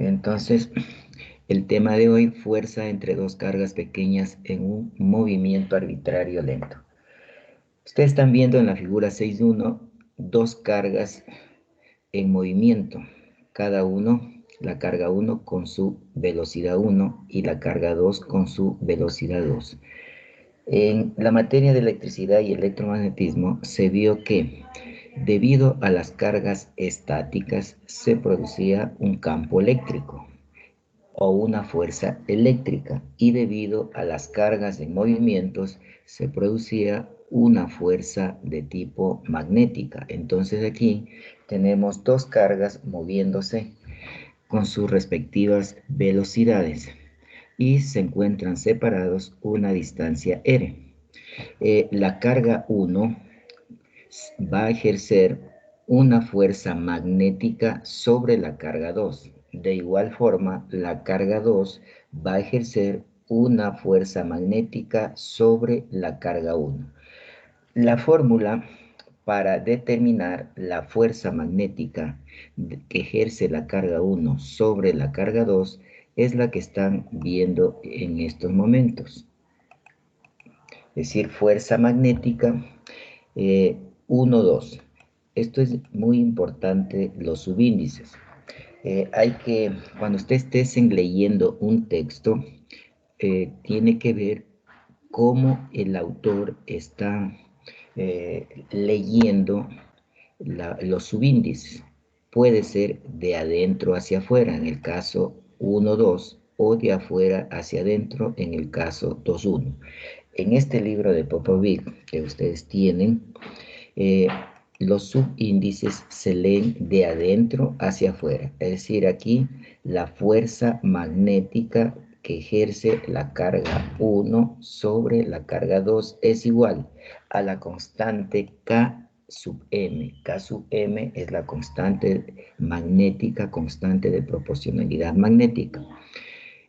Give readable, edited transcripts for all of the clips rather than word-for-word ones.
Entonces, el tema de hoy, fuerza entre dos cargas pequeñas en un movimiento arbitrario lento. Ustedes están viendo en la figura 6.1 dos cargas en movimiento, cada uno, la carga 1 con su velocidad 1 y la carga 2 con su velocidad 2. En la materia de electricidad y electromagnetismo se vio que debido a las cargas estáticas se producía un campo eléctrico o una fuerza eléctrica, y debido a las cargas en movimientos se producía una fuerza de tipo magnética. Entonces aquí tenemos dos cargas moviéndose con sus respectivas velocidades y se encuentran separados una distancia r. La carga 1 va a ejercer una fuerza magnética sobre la carga 2. De igual forma, la carga 2 va a ejercer una fuerza magnética sobre la carga 1. La fórmula para determinar la fuerza magnética que ejerce la carga 1 sobre la carga 2 es la que están viendo en estos momentos. Es decir, fuerza magnética 1, 2. Esto es muy importante, los subíndices. Cuando usted esté leyendo un texto, tiene que ver cómo el autor está leyendo los subíndices. Puede ser de adentro hacia afuera, en el caso 1, 2, o de afuera hacia adentro, en el caso 2, 1. En este libro de Popovic que ustedes tienen, eh, los subíndices se leen de adentro hacia afuera. Es decir, aquí la fuerza magnética que ejerce la carga 1 sobre la carga 2 es igual a la constante K sub m. K sub m es la constante magnética, constante de proporcionalidad magnética.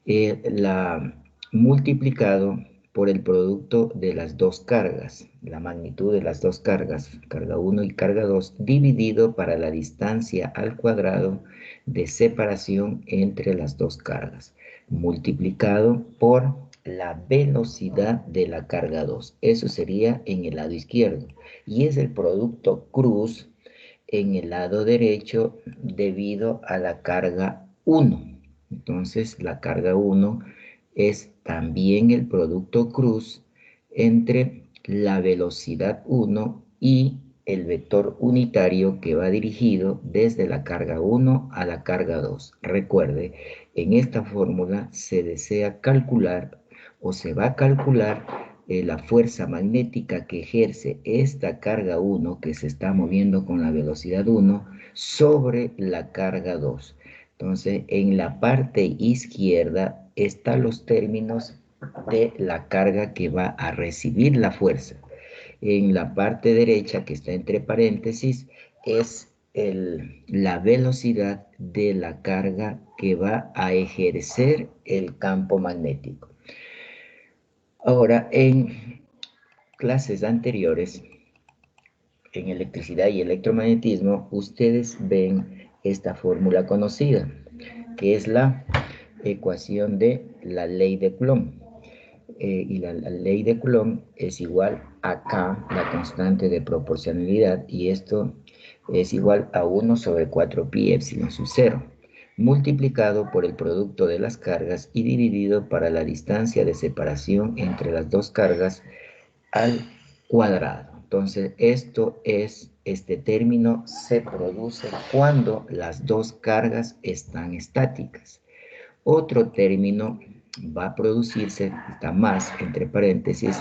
La multiplicado por el producto de las dos cargas, la magnitud de las dos cargas, carga 1 y carga 2, dividido para la distancia al cuadrado de separación entre las dos cargas, multiplicado por la velocidad de la carga 2. Eso sería en el lado izquierdo. Y es el producto cruz en el lado derecho debido a la carga 1. Entonces, la carga 1 es también el producto cruz entre la velocidad 1 y el vector unitario que va dirigido desde la carga 1 a la carga 2. Recuerde, en esta fórmula se desea calcular o se va a calcular la fuerza magnética que ejerce esta carga 1 que se está moviendo con la velocidad 1 sobre la carga 2. Entonces, en la parte izquierda están los términos de la carga que va a recibir la fuerza. En la parte derecha, que está entre paréntesis, es la velocidad de la carga que va a ejercer el campo magnético. Ahora, en clases anteriores, en electricidad y electromagnetismo, ustedes ven esta fórmula conocida, que es la ecuación de la ley de Coulomb. Y la ley de Coulomb es igual a K, la constante de proporcionalidad, y esto es igual a 1 sobre 4 pi epsilon sub 0, multiplicado por el producto de las cargas y dividido para la distancia de separación entre las dos cargas al cuadrado. Entonces, este término se produce cuando las dos cargas están estáticas. Otro término va a producirse, está más entre paréntesis,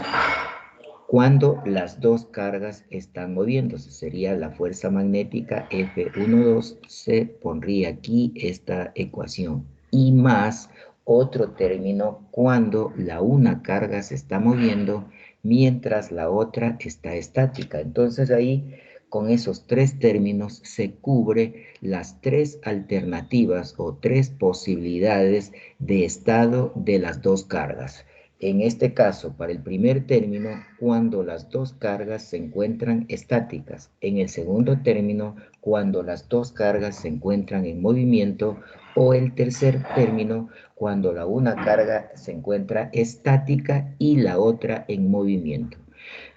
cuando las dos cargas están moviéndose. Sería la fuerza magnética F12, se pondría aquí esta ecuación. Y más otro término cuando la una carga se está moviendo mientras la otra está estática. Entonces ahí, con esos tres términos, se cubre las tres alternativas o tres posibilidades de estado de las dos cargas. En este caso, para el primer término, cuando las dos cargas se encuentran estáticas. En el segundo término, cuando las dos cargas se encuentran en movimiento. O el tercer término, cuando la una carga se encuentra estática y la otra en movimiento.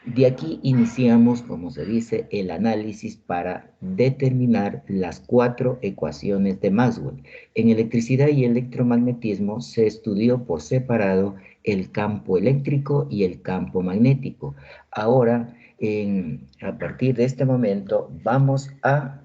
De aquí iniciamos, como se dice, el análisis para determinar las 4 ecuaciones de Maxwell. En electricidad y electromagnetismo se estudió por separado el campo eléctrico y el campo magnético. Ahora, a partir de este momento, vamos a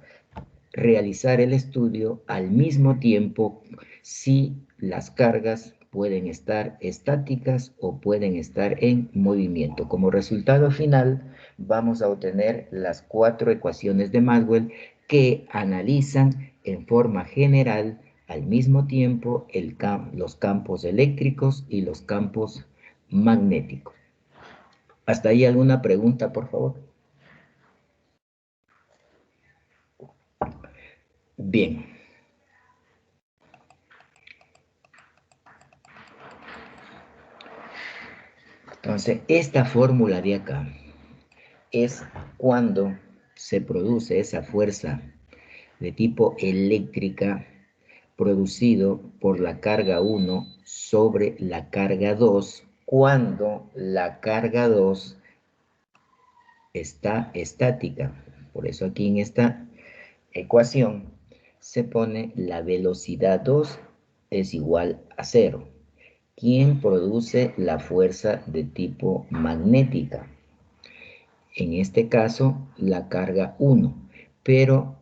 realizar el estudio al mismo tiempo si las cargas pueden estar estáticas o pueden estar en movimiento. Como resultado final, vamos a obtener las 4 ecuaciones de Maxwell que analizan en forma general al mismo tiempo los campos eléctricos y los campos magnéticos. ¿Hasta ahí alguna pregunta, por favor? Bien. Entonces, esta fórmula de acá es cuando se produce esa fuerza de tipo eléctrica producido por la carga 1 sobre la carga 2 cuando la carga 2 está estática. Por eso aquí en esta ecuación se pone la velocidad 2 es igual a 0. ¿Quién produce la fuerza de tipo magnética? En este caso, la carga 1. Pero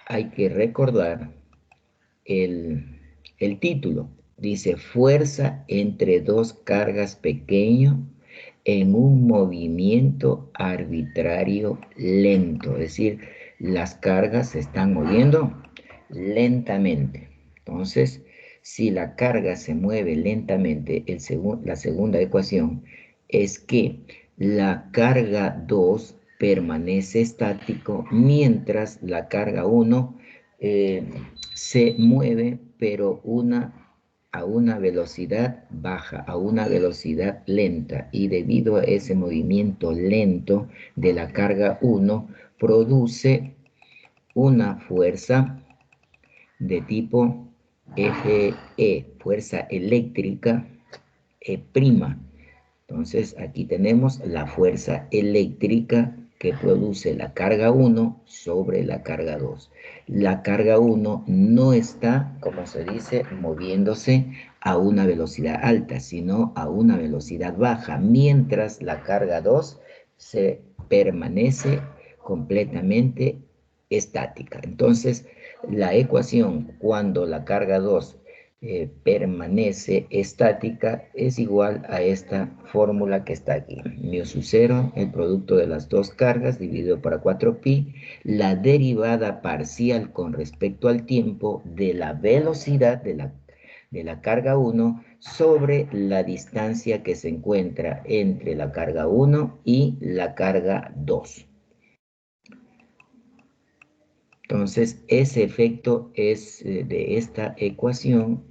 hay que recordar el título. Dice fuerza entre dos cargas pequeño en un movimiento arbitrario lento. Es decir, las cargas se están moviendo lentamente. Entonces, si la carga se mueve lentamente, la segunda ecuación es que la carga 2 permanece estático mientras la carga 1 se mueve, pero a una velocidad baja, a una velocidad lenta, y debido a ese movimiento lento de la carga 1, produce una fuerza de tipo Fe, fuerza eléctrica prima. Entonces aquí tenemos la fuerza eléctrica que produce la carga 1 sobre la carga 2. La carga 1 no está, como se dice, moviéndose a una velocidad alta, sino a una velocidad baja, mientras la carga 2 se permanece completamente estática. Entonces, la ecuación cuando la carga 2 permanece estática es igual a esta fórmula que está aquí. Mu sub 0, el producto de las dos cargas dividido por 4pi, la derivada parcial con respecto al tiempo de la velocidad de la carga 1 sobre la distancia que se encuentra entre la carga 1 y la carga 2. Entonces, ese efecto es de esta ecuación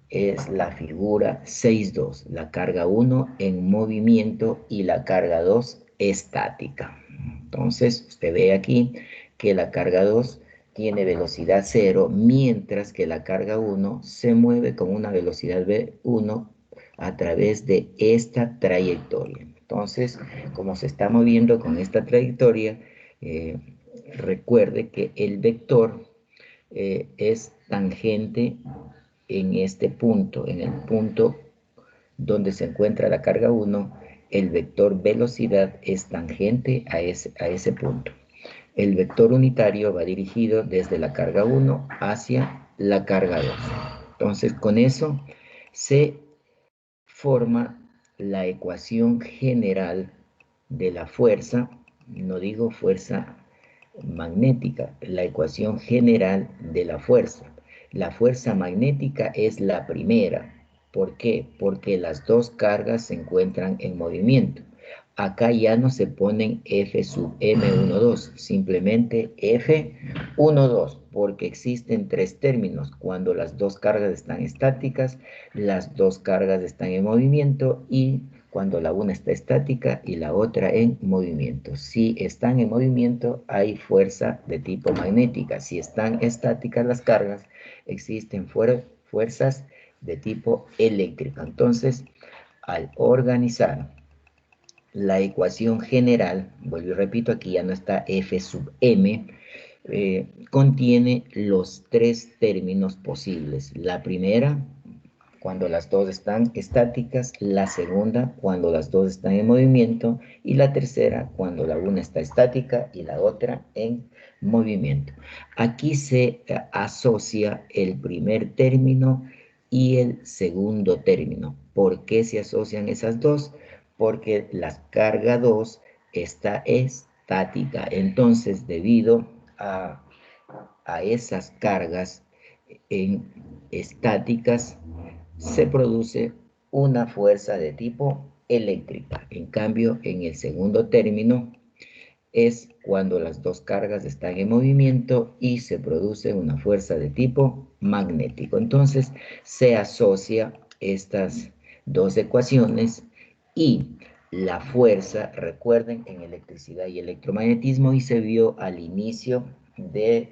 es la figura 6.2, la carga 1 en movimiento y la carga 2 estática. Entonces, usted ve aquí que la carga 2 tiene velocidad 0, mientras que la carga 1 se mueve con una velocidad v1 a través de esta trayectoria. Entonces, como se está moviendo con esta trayectoria, recuerde que el vector es tangente en este punto, en el punto donde se encuentra la carga 1, el vector velocidad es tangente a ese punto. El vector unitario va dirigido desde la carga 1 hacia la carga 2. Entonces, con eso se forma la ecuación general de la fuerza, no digo fuerza magnética, la ecuación general de la fuerza. La fuerza magnética es la primera. ¿Por qué? Porque las dos cargas se encuentran en movimiento. Acá ya no se ponen F sub M12, simplemente F12, porque existen tres términos. Cuando las dos cargas están estáticas, las dos cargas están en movimiento y cuando la una está estática y la otra en movimiento. Si están en movimiento, hay fuerza de tipo magnética. Si están estáticas las cargas, existen fuerzas de tipo eléctrico. Entonces, al organizar la ecuación general, vuelvo y repito, aquí ya no está F sub m, contiene los tres términos posibles. La primera, cuando las dos están estáticas, la segunda, cuando las dos están en movimiento, y la tercera, cuando la una está estática y la otra en movimiento. Aquí se asocia el primer término y el segundo término. ¿Por qué se asocian esas dos? Porque la carga 2 está estática. Entonces, debido a esas cargas estáticas, se produce una fuerza de tipo eléctrica. En cambio, en el segundo término es cuando las dos cargas están en movimiento y se produce una fuerza de tipo magnético. Entonces, se asocia estas dos ecuaciones y la fuerza, recuerden, en electricidad y electromagnetismo, y se vio al inicio del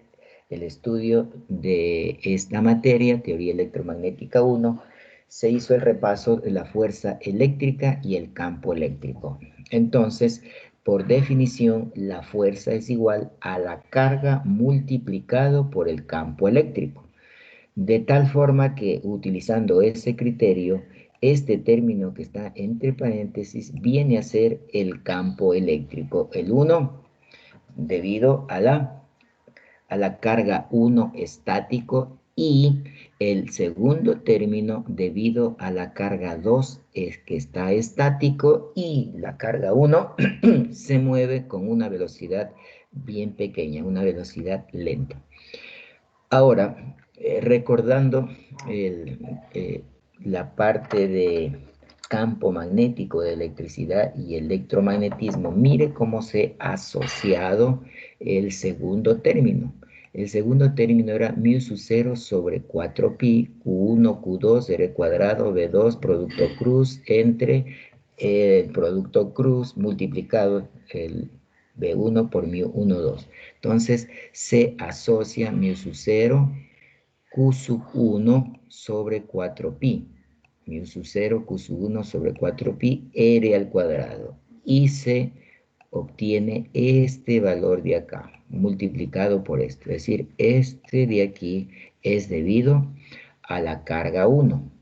estudio de esta materia, teoría electromagnética 1, se hizo el repaso de la fuerza eléctrica y el campo eléctrico. Entonces, por definición, la fuerza es igual a la carga multiplicado por el campo eléctrico. De tal forma que, utilizando ese criterio, este término que está entre paréntesis viene a ser el campo eléctrico. El 1, debido a la carga 1 estático, y el segundo término debido a la carga 2 es que está estático y la carga 1 se mueve con una velocidad bien pequeña, una velocidad lenta. Ahora, recordando la parte de campo magnético de electricidad y electromagnetismo, mire cómo se ha asociado el segundo término. El segundo término era mu sub 0 sobre 4pi, Q1, Q2, R cuadrado, V2, producto cruz, entre el producto cruz multiplicado el V1 por mu 2. Entonces, se asocia mu sub 0, Q sub 1 sobre 4pi. Mu sub 0, Q sub 1 sobre 4pi, R al cuadrado. Y se obtiene este valor de acá, multiplicado por esto. Es decir, este de aquí es debido a la carga 1.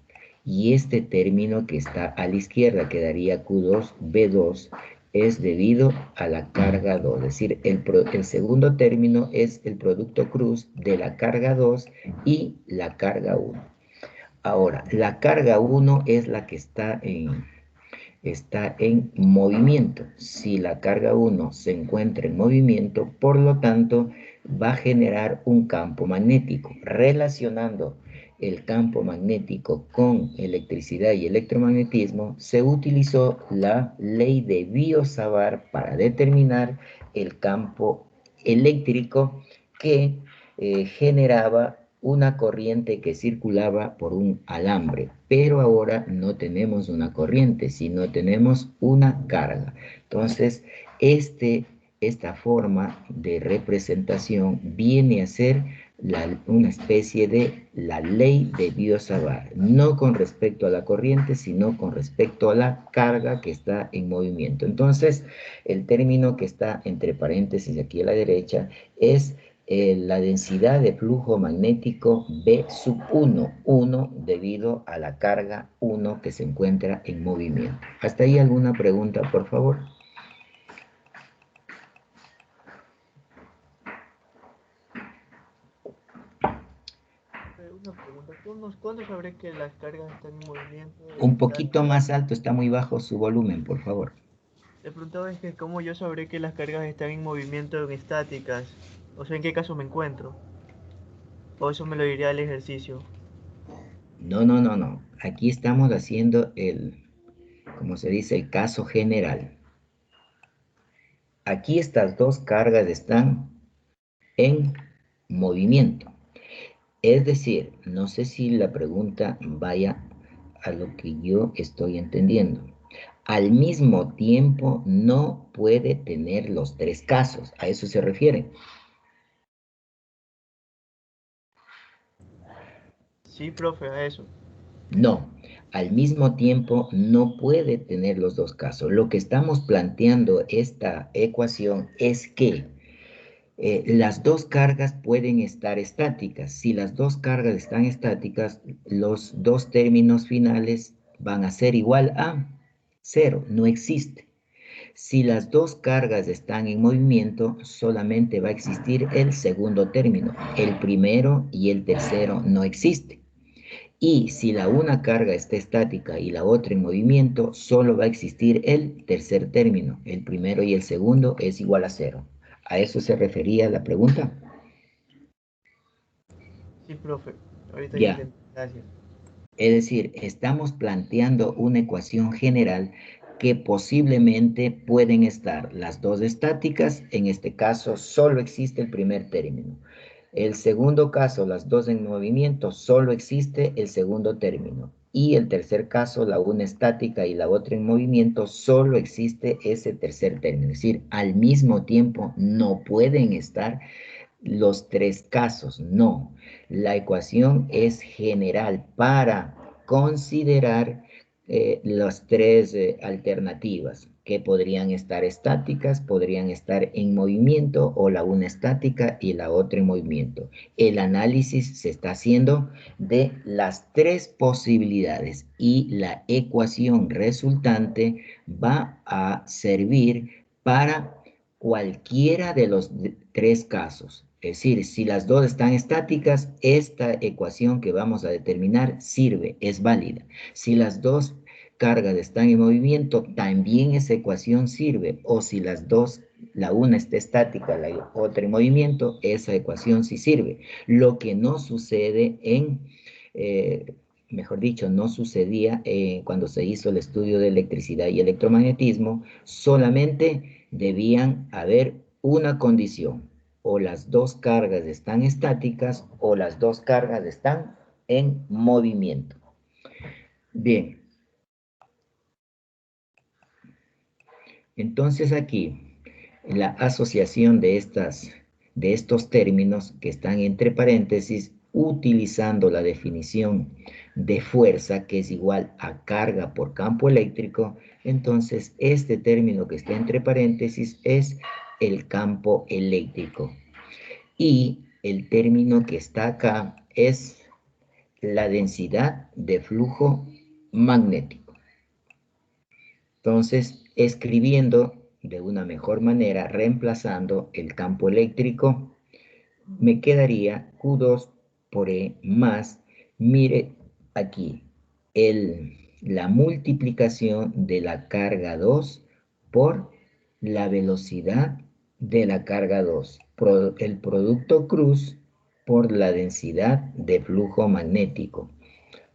Y este término que está a la izquierda, quedaría Q2, B2, es debido a la carga 2. Es decir, el segundo término es el producto cruz de la carga 2 y la carga 1. Ahora, la carga 1 es la que está en movimiento. Si la carga 1 se encuentra en movimiento, por lo tanto, va a generar un campo magnético. Relacionando el campo magnético con electricidad y electromagnetismo, se utilizó la ley de Biot-Savart para determinar el campo eléctrico que generaba una corriente que circulaba por un alambre, pero ahora no tenemos una corriente, sino tenemos una carga. Entonces, esta forma de representación viene a ser una especie de la ley de Biot-Savart, no con respecto a la corriente, sino con respecto a la carga que está en movimiento. Entonces, el término que está entre paréntesis aquí a la derecha es la densidad de flujo magnético B sub 1, 1 debido a la carga 1 que se encuentra en movimiento. ¿Hasta ahí alguna pregunta, por favor? Una pregunta, ¿cuándo sabré que las cargas están en movimiento, Un poquito estáticas? más alto, está muy bajo su volumen, por favor. Le preguntaba es que cómo yo sabré que las cargas están en movimiento en estáticas, o sea, en qué caso me encuentro, o eso me lo diría el ejercicio. No, no, no, no. Aquí estamos haciendo como se dice, el caso general. Aquí estas dos cargas están en movimiento. Es decir, no sé si la pregunta vaya a lo que yo estoy entendiendo. Al mismo tiempo no puede tener los tres casos, a eso se refiere. Sí, profe, a eso. No, al mismo tiempo no puede tener los dos casos. Lo que estamos planteando esta ecuación es que las dos cargas pueden estar estáticas. Si las dos cargas están estáticas, los dos términos finales van a ser igual a cero, no existe. Si las dos cargas están en movimiento, solamente va a existir el segundo término. El primero y el tercero no existen. Y si la una carga está estática y la otra en movimiento, solo va a existir el tercer término. El primero y el segundo es igual a cero. ¿A eso se refería la pregunta? Sí, profe. Ahorita ya Ya. entendí. Gracias. Es decir, estamos planteando una ecuación general que posiblemente pueden estar las dos estáticas, en este caso solo existe el primer término. El segundo caso, las dos en movimiento, solo existe el segundo término. Y el tercer caso, la una estática y la otra en movimiento, solo existe ese tercer término. Es decir, al mismo tiempo no pueden estar los tres casos, no. La ecuación es general para considerar las tres alternativas que podrían estar estáticas, podrían estar en movimiento o la una estática y la otra en movimiento. El análisis se está haciendo de las tres posibilidades y la ecuación resultante va a servir para cualquiera de los tres casos. Es decir, si las dos están estáticas, esta ecuación que vamos a determinar sirve, es válida. Si las dos cargas están en movimiento, también esa ecuación sirve. O si las dos, la una está estática, la otra en movimiento, esa ecuación sí sirve. Lo que no sucede mejor dicho, no sucedía cuando se hizo el estudio de electricidad y electromagnetismo, solamente debían haber una condición, o las dos cargas están estáticas o las dos cargas están en movimiento. Bien, entonces aquí la asociación de estos términos que están entre paréntesis, utilizando la definición de fuerza, que es igual a carga por campo eléctrico, entonces este término que está entre paréntesis es el campo eléctrico. Y el término que está acá es la densidad de flujo magnético. Entonces, escribiendo de una mejor manera, reemplazando el campo eléctrico, me quedaría Q2 por E más, mire aquí, la multiplicación de la carga 2 por la velocidad de la carga 2, el producto cruz por la densidad de flujo magnético.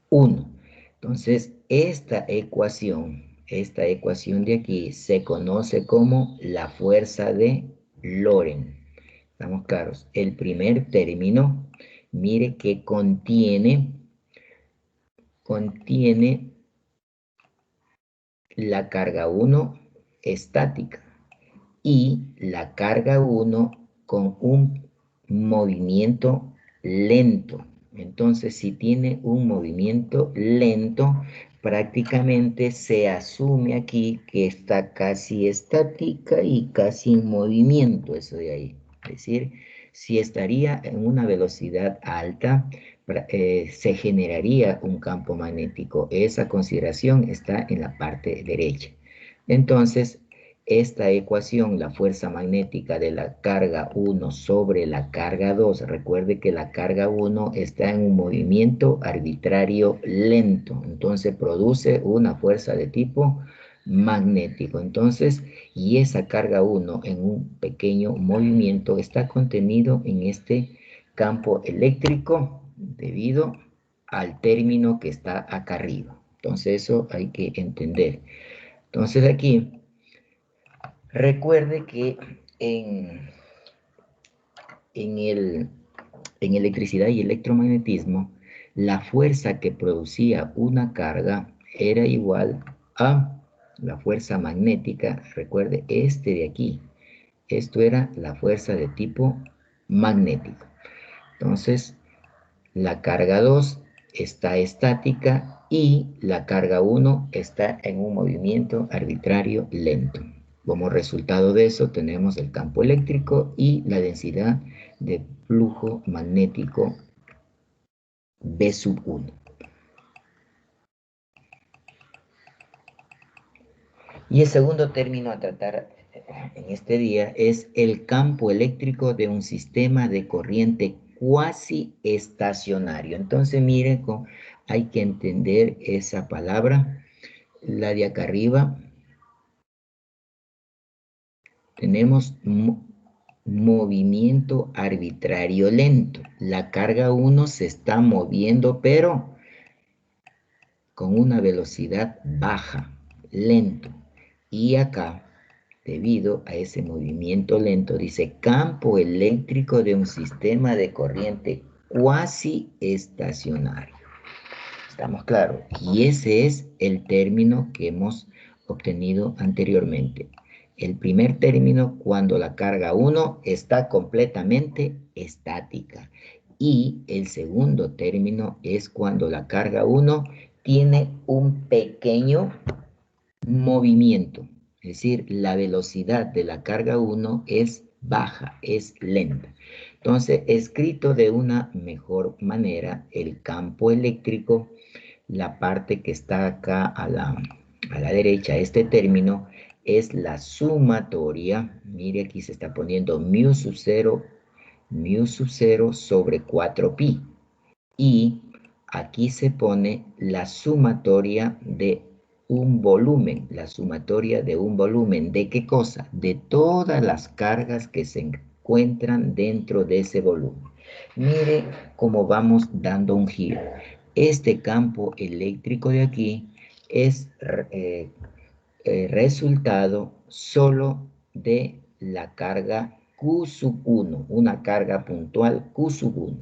1. Entonces, esta ecuación de aquí se conoce como la fuerza de Lorentz. ¿Estamos claros? El primer término, mire que contiene la carga 1 estática y la carga 1 con un movimiento lento. Entonces, si tiene un movimiento lento, prácticamente se asume aquí que está casi estática y casi en movimiento, eso de ahí. Es decir, si estaría en una velocidad alta, se generaría un campo magnético. Esa consideración está en la parte derecha. Entonces, esta ecuación, la fuerza magnética de la carga 1 sobre la carga 2, recuerde que la carga 1 está en un movimiento arbitrario lento, entonces produce una fuerza de tipo magnético. Entonces, y esa carga 1 en un pequeño movimiento está contenido en este campo eléctrico debido al término que está acá arriba. Entonces, eso hay que entender. Entonces, aquí recuerde que en, el, en electricidad y electromagnetismo, la fuerza que producía una carga era igual a la fuerza magnética. Recuerde, este de aquí, esto era la fuerza de tipo magnético. Entonces, la carga 2 está estática y la carga 1 está en un movimiento arbitrario lento. Como resultado de eso tenemos el campo eléctrico y la densidad de flujo magnético B sub 1. Y el segundo término a tratar en este día es el campo eléctrico de un sistema de corriente cuasi estacionario. Entonces, miren, hay que entender esa palabra. La de acá arriba tenemos movimiento arbitrario lento. La carga 1 se está moviendo, pero con una velocidad baja, lento. Y acá, debido a ese movimiento lento, dice campo eléctrico de un sistema de corriente cuasi estacionario. ¿Estamos claros? Y ese es el término que hemos obtenido anteriormente. El primer término cuando la carga 1 está completamente estática. Y el segundo término es cuando la carga 1 tiene un pequeño movimiento. Es decir, la velocidad de la carga 1 es baja, es lenta. Entonces, escrito de una mejor manera, el campo eléctrico, la parte que está acá a la derecha, este término, es la sumatoria. Mire, aquí se está poniendo mu sub 0 sobre 4pi. Y aquí se pone la sumatoria de un volumen. La sumatoria de un volumen. ¿De qué cosa? De todas las cargas que se encuentran dentro de ese volumen. Mire cómo vamos dando un giro. Este campo eléctrico de aquí es resultado solo de la carga Q sub 1, una carga puntual Q sub 1.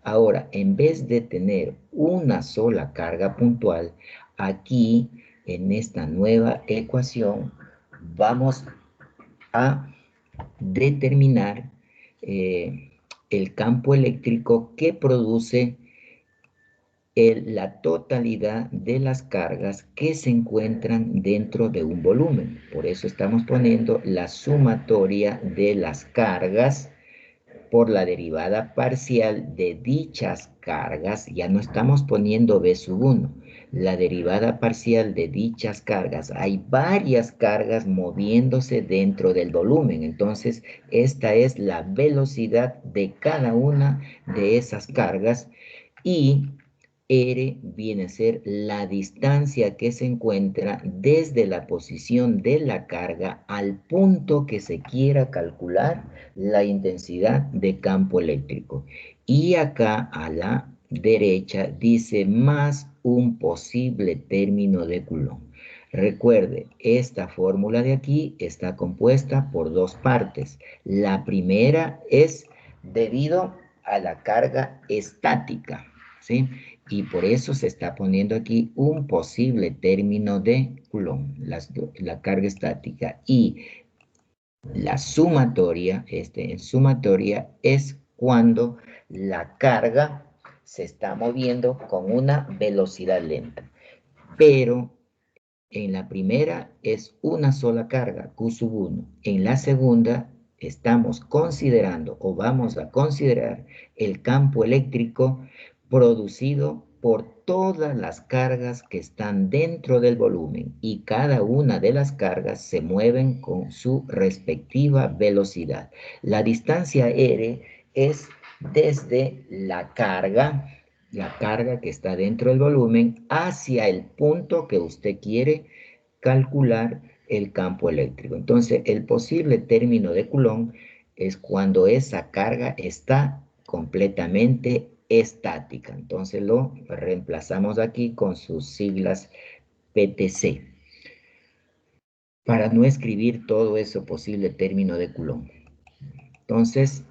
Ahora, en vez de tener una sola carga puntual, aquí en esta nueva ecuación vamos a determinar el campo eléctrico que produce la totalidad de las cargas que se encuentran dentro de un volumen. Por eso estamos poniendo la sumatoria de las cargas por la derivada parcial de dichas cargas. Ya no estamos poniendo B sub 1. La derivada parcial de dichas cargas. Hay varias cargas moviéndose dentro del volumen. Entonces, esta es la velocidad de cada una de esas cargas y R viene a ser la distancia que se encuentra desde la posición de la carga al punto que se quiera calcular la intensidad de campo eléctrico. Y acá a la derecha dice más un posible término de Coulomb. Recuerde, esta fórmula de aquí está compuesta por dos partes. La primera es debido a la carga estática, ¿sí? Y por eso se está poniendo aquí un posible término de Coulomb, la carga estática. Y la sumatoria, en sumatoria es cuando la carga se está moviendo con una velocidad lenta. Pero en la primera es una sola carga, Q sub 1. En la segunda estamos considerando o vamos a considerar el campo eléctrico producido por todas las cargas que están dentro del volumen y cada una de las cargas se mueven con su respectiva velocidad. La distancia R es desde la carga que está dentro del volumen hacia el punto que usted quiere calcular el campo eléctrico. Entonces, el posible término de Coulomb es cuando esa carga está completamente estática. Entonces, lo reemplazamos aquí con sus siglas PTC para no escribir todo eso posible término de Coulomb. Entonces,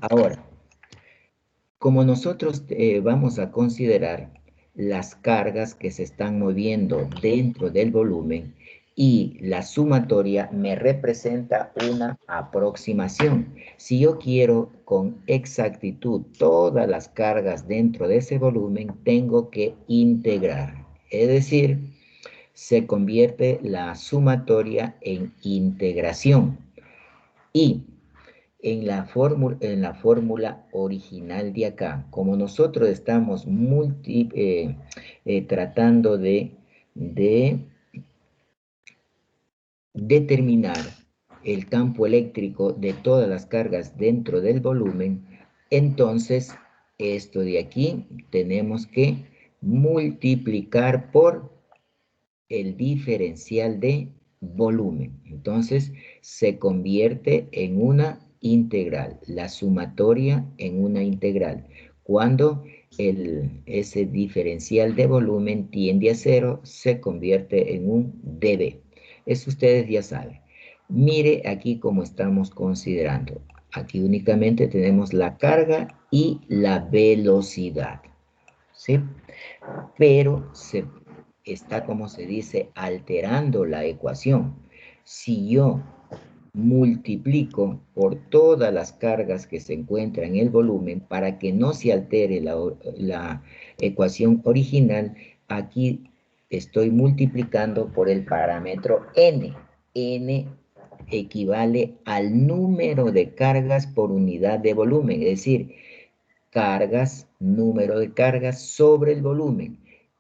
ahora, como nosotros vamos a considerar las cargas que se están moviendo dentro del volumen y la sumatoria me representa una aproximación. Si yo quiero con exactitud todas las cargas dentro de ese volumen, tengo que integrar. Es decir, se convierte la sumatoria en integración. Y en la fórmula original de acá, como nosotros estamos tratando de determinar el campo eléctrico de todas las cargas dentro del volumen, entonces esto de aquí tenemos que multiplicar por el diferencial de volumen. Entonces se convierte en una integral, la sumatoria en una integral. Cuando ese diferencial de volumen tiende a cero, se convierte en un dB. Eso ustedes ya saben. Mire aquí cómo estamos considerando. Aquí únicamente tenemos la carga y la velocidad, ¿sí? Pero se está, como se dice, alterando la ecuación. Si yo multiplico por todas las cargas que se encuentran en el volumen para que no se altere la ecuación original, aquí estoy multiplicando por el parámetro n. N equivale al número de cargas por unidad de volumen, es decir, cargas, número de cargas sobre el volumen,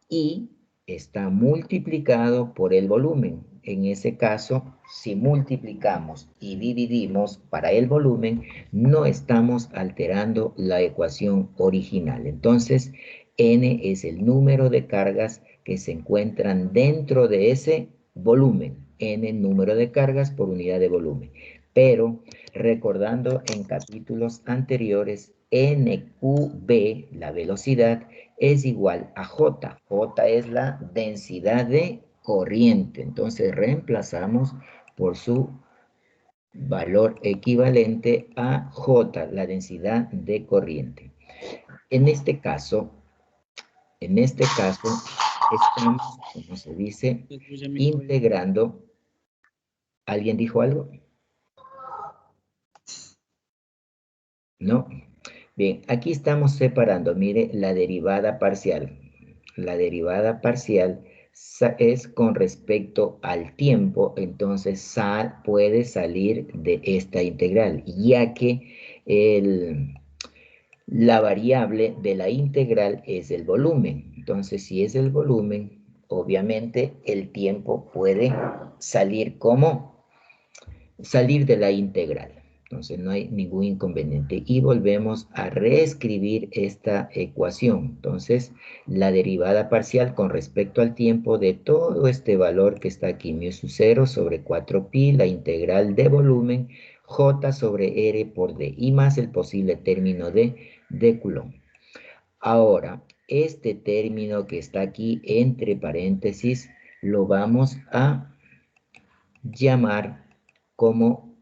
y está multiplicado por el volumen. En ese caso, si multiplicamos y dividimos para el volumen, no estamos alterando la ecuación original. Entonces, n es el número de cargas que se encuentran dentro de ese volumen. N número de cargas por unidad de volumen. Pero recordando en capítulos anteriores, NQB, la velocidad, es igual a J. J es la densidad de corriente. Entonces reemplazamos por su valor equivalente a J, la densidad de corriente. En este caso, estamos, como se dice, integrando. ¿Alguien dijo algo? ¿No? Bien, aquí estamos separando, mire, la derivada parcial. La derivada parcial es con respecto al tiempo, entonces puede salir de esta integral, ya que la variable de la integral es el volumen. Entonces, si es el volumen, obviamente el tiempo puede salir salir de la integral. Entonces no hay ningún inconveniente. Y volvemos a reescribir esta ecuación. Entonces, la derivada parcial con respecto al tiempo de todo este valor que está aquí, mu sub 0 sobre 4pi, la integral de volumen, J sobre R por D, y más el posible término de Coulomb. Ahora, este término que está aquí entre paréntesis, lo vamos a llamar como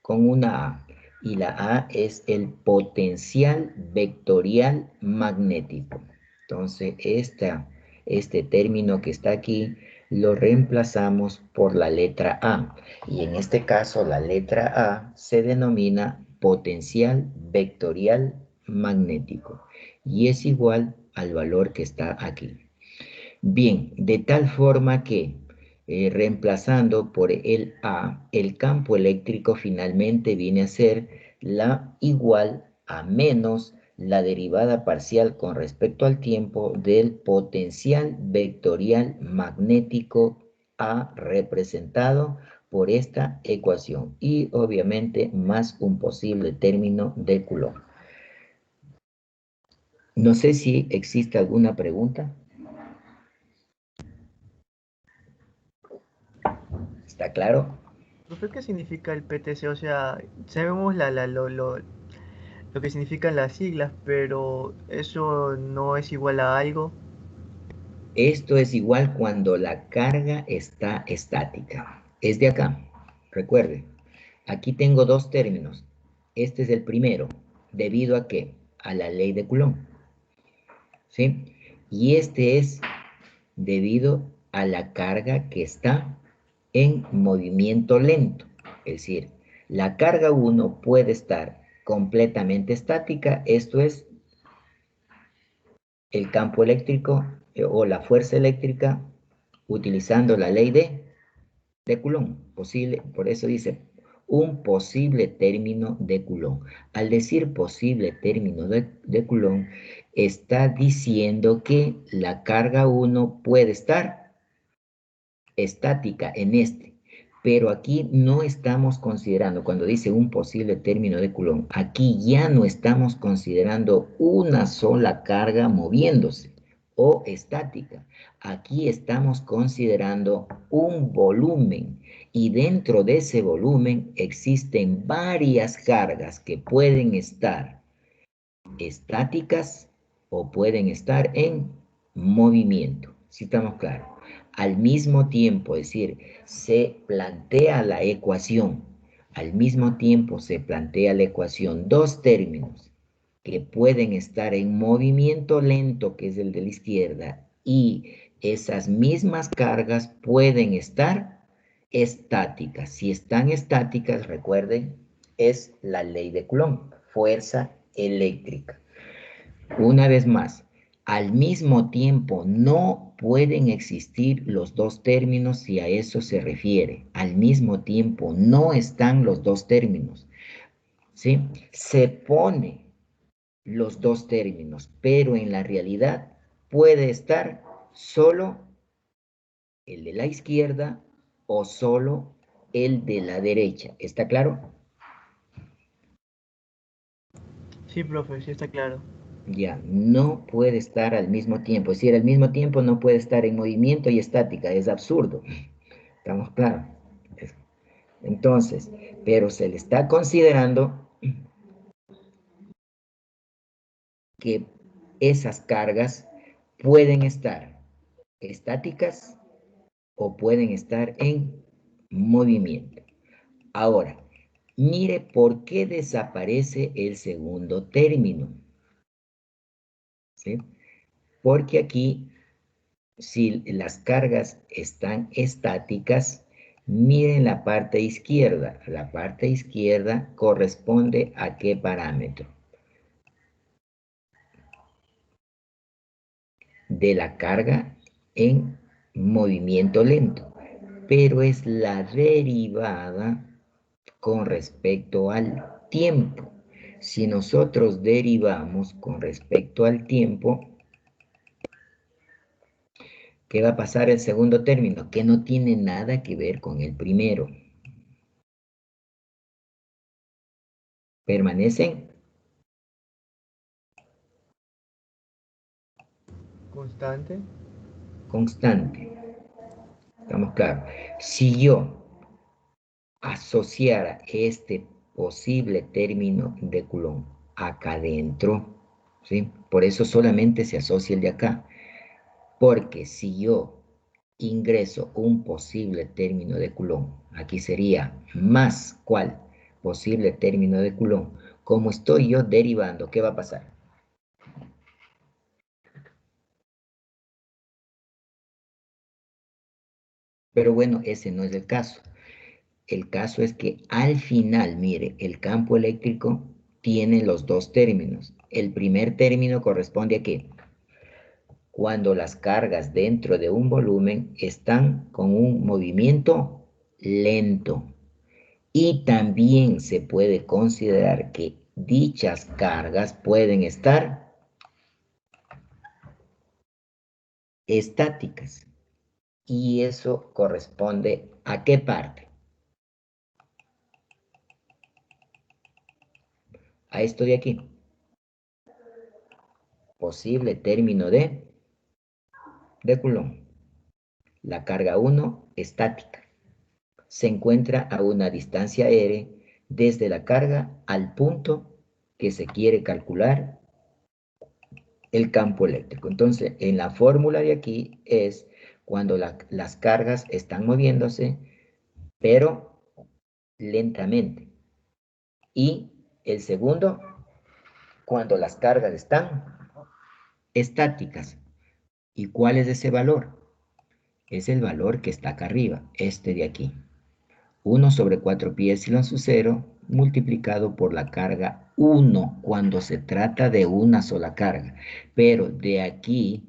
con una A, y la A es el potencial vectorial magnético. Entonces, este término que está aquí lo reemplazamos por la letra A, y en este caso la letra A se denomina potencial vectorial magnético, y es igual al valor que está aquí. Bien, de tal forma que reemplazando por el A, el campo eléctrico finalmente viene a ser la igual a menos la derivada parcial con respecto al tiempo del potencial vectorial magnético A representado por esta ecuación, y obviamente más un posible término de Coulomb. No sé si existe alguna pregunta. ¿Está claro? Profe, ¿qué significa el PTC? O sea, sabemos lo que significan las siglas, pero eso no es igual a algo. Esto es igual cuando la carga está estática. Es de acá. Recuerde, aquí tengo dos términos. Este es el primero. ¿Debido a qué? A la ley de Coulomb. ¿Sí? Y este es debido a la carga que está en movimiento lento. Es decir, la carga 1 puede estar completamente estática, esto es el campo eléctrico o la fuerza eléctrica utilizando la ley de Coulomb. Por eso dice un posible término de Coulomb. Al decir posible término de Coulomb, está diciendo que la carga 1 puede estar estática en este, pero aquí no estamos considerando, cuando dice un posible término de Coulomb, aquí ya no estamos considerando una sola carga moviéndose o estática. Aquí estamos considerando un volumen y dentro de ese volumen existen varias cargas que pueden estar estáticas o pueden estar en movimiento. Si estamos claros. Al mismo tiempo, es decir, se plantea la ecuación. Al mismo tiempo se plantea la ecuación dos términos que pueden estar en movimiento lento, que es el de la izquierda, y esas mismas cargas pueden estar estáticas. Si están estáticas, recuerden, es la ley de Coulomb, fuerza eléctrica. Una vez más, al mismo tiempo no pueden existir los dos términos si a eso se refiere. Al mismo tiempo no están los dos términos, ¿sí? Se pone los dos términos, pero en la realidad puede estar solo el de la izquierda o solo el de la derecha. ¿Está claro? Sí, profe, sí está claro. Ya, no puede estar al mismo tiempo. Es decir, al mismo tiempo no puede estar en movimiento y estática. Es absurdo. ¿Estamos claros? Entonces, pero se le está considerando que esas cargas pueden estar estáticas o pueden estar en movimiento. Ahora, mire por qué desaparece el segundo término, ¿sí? Porque aquí, si las cargas están estáticas, miren la parte izquierda. La parte izquierda corresponde a qué parámetro. De la carga en movimiento lento, pero es la derivada con respecto al tiempo. Si nosotros derivamos con respecto al tiempo, ¿qué va a pasar el segundo término? Que no tiene nada que ver con el primero. Permanecen Constante. constantes. ¿Estamos claros? Si yo asociara este posible término de Coulomb acá adentro, ¿sí? Por eso solamente se asocia el de acá. Porque si yo ingreso un posible término de Coulomb, aquí sería más ¿cuál? Posible término de Coulomb. Como estoy yo derivando, ¿qué va a pasar? Pero bueno, ese no es el caso. El caso es que al final, mire, el campo eléctrico tiene los dos términos. El primer término corresponde a qué? Cuando las cargas dentro de un volumen están con un movimiento lento. Y también se puede considerar que dichas cargas pueden estar estáticas. Y eso corresponde a qué parte? A esto de aquí. Posible término de Coulomb. La carga 1 estática. Se encuentra a una distancia r desde la carga al punto que se quiere calcular el campo eléctrico. Entonces, en la fórmula de aquí es cuando las cargas están moviéndose, pero lentamente. Y el segundo, cuando las cargas están estáticas. ¿Y cuál es ese valor? es el valor que está acá arriba, este de aquí. 1 sobre 4 pi epsilon sub 0 multiplicado por la carga 1 cuando se trata de una sola carga. Pero de aquí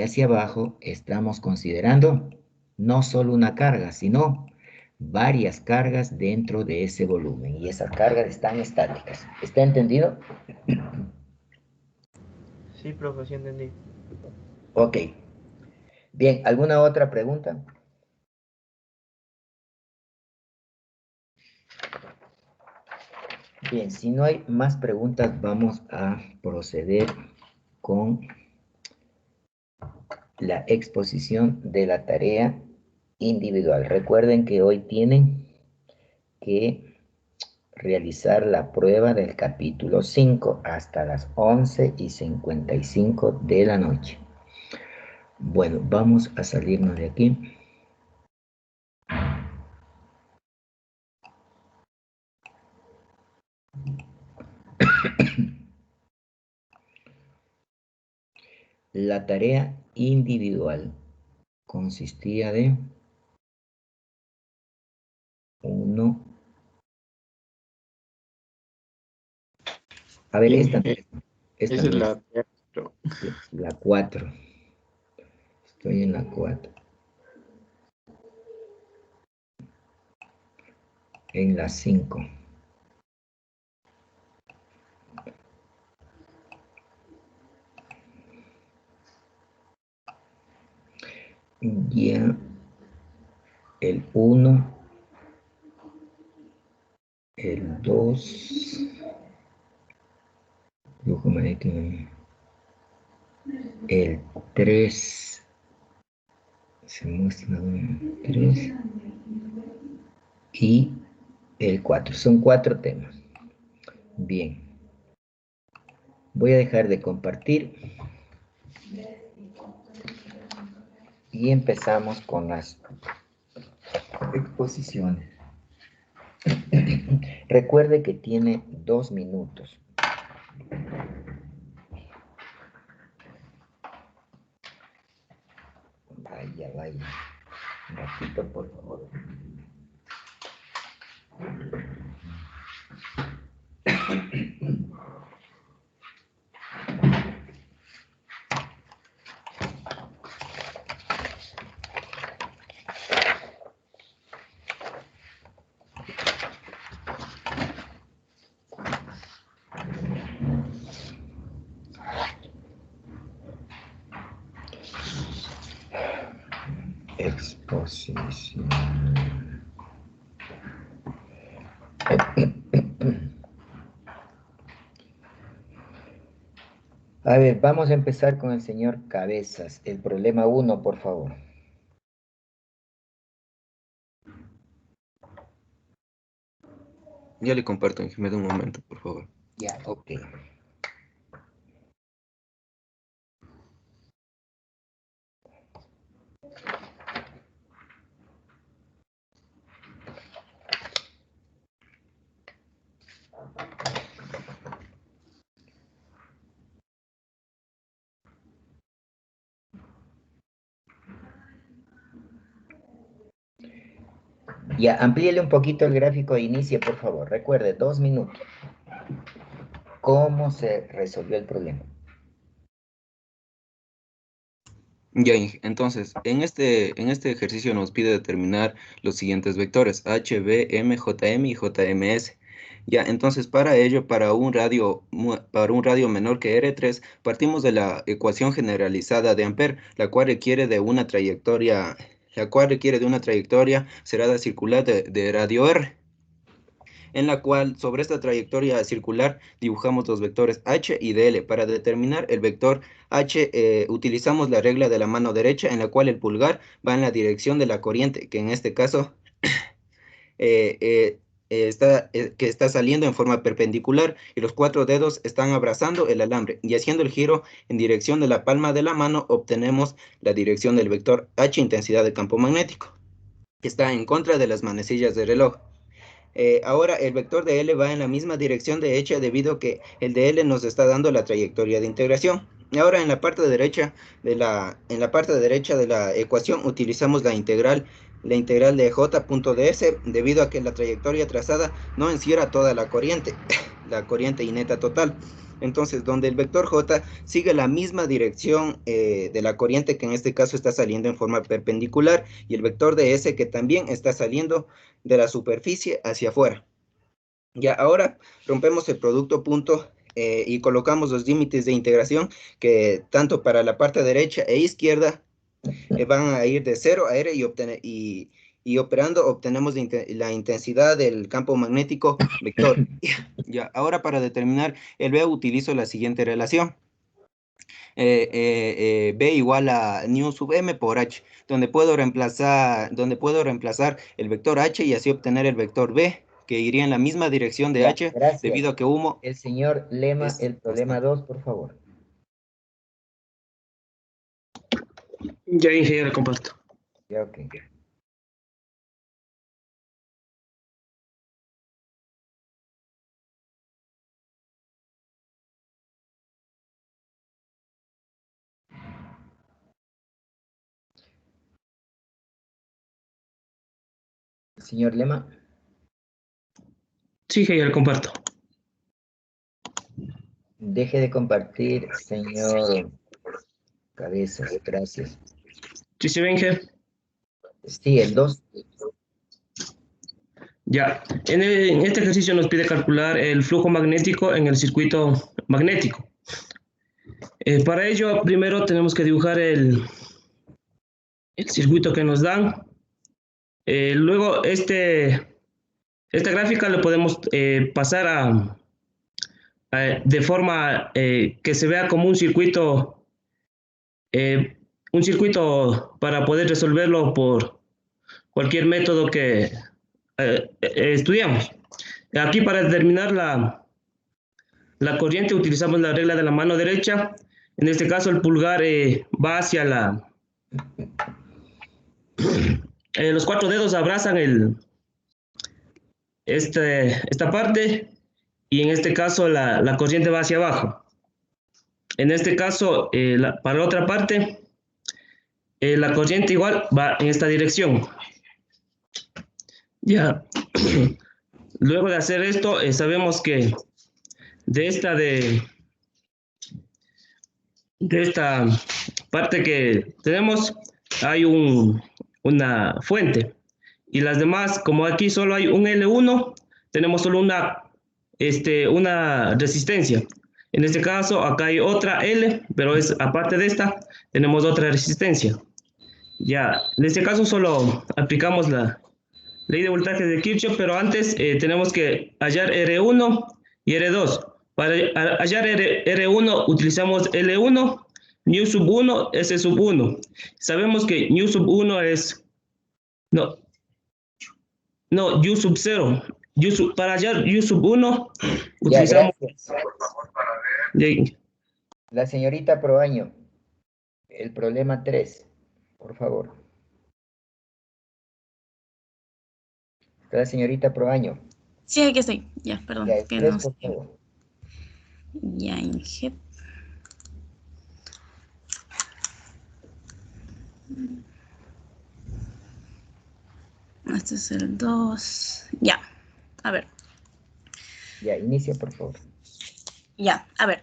hacia abajo estamos considerando no solo una carga, sino varias cargas dentro de ese volumen. Y esas cargas están estáticas. ¿Está entendido? Sí, profe, sí entendí. Ok. Bien, ¿alguna otra pregunta? Bien, si no hay más preguntas, vamos a proceder con la exposición de la tarea individual. Recuerden que hoy tienen que realizar la prueba del capítulo 5 hasta las 11:55 de la noche. Bueno, vamos a salirnos de aquí. La tarea individual consistía de 1. A ver, Bien, esta esa es no es la teatro. la 4. Estoy en la 4. En la 5. Ya el 1, el 2, el 3, se muestra 3 y el 4. Son 4 temas. Bien, voy a dejar de compartir y empezamos con las exposiciones. Recuerde que tiene 2 minutos. Vaya, vaya. Un ratito, por favor. Exposición. A ver, vamos a empezar con el señor Cabezas. El problema 1, por favor. Ya le comparto, me da un momento, por favor. Ya, ok. Ya, amplíele un poquito el gráfico de inicio, por favor. Recuerde, 2 minutos. ¿Cómo se resolvió el problema? Ya, entonces, en este ejercicio nos pide determinar los siguientes vectores, H, B, M, JM y JMS. Ya, entonces, para ello, para un radio menor que R3, partimos de la ecuación generalizada de Ampère, la cual requiere de una trayectoria cerrada circular de radio R, en la cual sobre esta trayectoria circular dibujamos los vectores h y dl. Para determinar el vector h utilizamos la regla de la mano derecha, en la cual el pulgar va en la dirección de la corriente, que en este caso eh, eh, que está saliendo en forma perpendicular, y los 4 dedos están abrazando el alambre, y haciendo el giro en dirección de la palma de la mano obtenemos la dirección del vector h, intensidad de campo magnético, que está en contra de las manecillas del reloj. Ahora el vector de L va en la misma dirección de H, debido a que el de L nos está dando la trayectoria de integración. Ahora en la parte derecha en la parte derecha de la ecuación utilizamos la integral de j.ds, debido a que la trayectoria trazada no encierra toda la corriente, la corriente y neta total. Entonces, donde el vector j sigue la misma dirección de la corriente, que en este caso está saliendo en forma perpendicular, y el vector ds, que también está saliendo de la superficie hacia afuera. Ya, ahora rompemos el producto punto y colocamos los límites de integración, que tanto para la parte derecha e izquierda van a ir de 0 a r, y operando obtenemos la intensidad del campo magnético vector. Ya, ahora para determinar el B utilizo la siguiente relación. B igual a nu sub m por h, donde puedo reemplazar el vector h y así obtener el vector B, que iría en la misma dirección de Ya, h, gracias. debido a que humo El señor Lema, es el problema 2, por favor. Ya, ingeniero, comparto. Ya, ok. Señor Lema. Sí, ingeniero, comparto. Deje de compartir, señor Cabezas. Gracias. ¿Sí se ve, ingeniero? Sí, el 2. Ya. En este ejercicio nos pide calcular el flujo magnético en el circuito magnético. Para ello, primero tenemos que dibujar el circuito que nos dan. Luego, esta gráfica lo podemos pasar de forma que se vea como un circuito para poder resolverlo por cualquier método que estudiamos. Aquí, para determinar la corriente, utilizamos la regla de la mano derecha. En este caso, el pulgar va hacia los 4 dedos abrazan esta parte, y en este caso la corriente va hacia abajo. En este caso, para la otra parte, la corriente igual va en esta dirección. Ya. Luego de hacer esto, sabemos que de esta parte que tenemos hay una fuente, y las demás, como aquí solo hay un L1, tenemos solo una resistencia. En este caso acá hay otra L, pero aparte de esta tenemos otra resistencia. Ya, en este caso solo aplicamos la ley de voltaje de Kirchhoff, pero antes tenemos que hallar R1 y R2. Para hallar R1 utilizamos L1, nu sub 1, S sub 1. Sabemos que nu sub 1 es... No, U sub 0. Para hallar U sub 1 utilizamos... Gracias. La señorita Proaño, el problema 3, por favor. La señorita Proaño. Sí, aquí estoy. Ya, perdón. Ya, que tres, no por sé. favor. Ya, Inge. Este es el 2. Ya, a ver. Ya, inicia, por favor. Ya, a ver.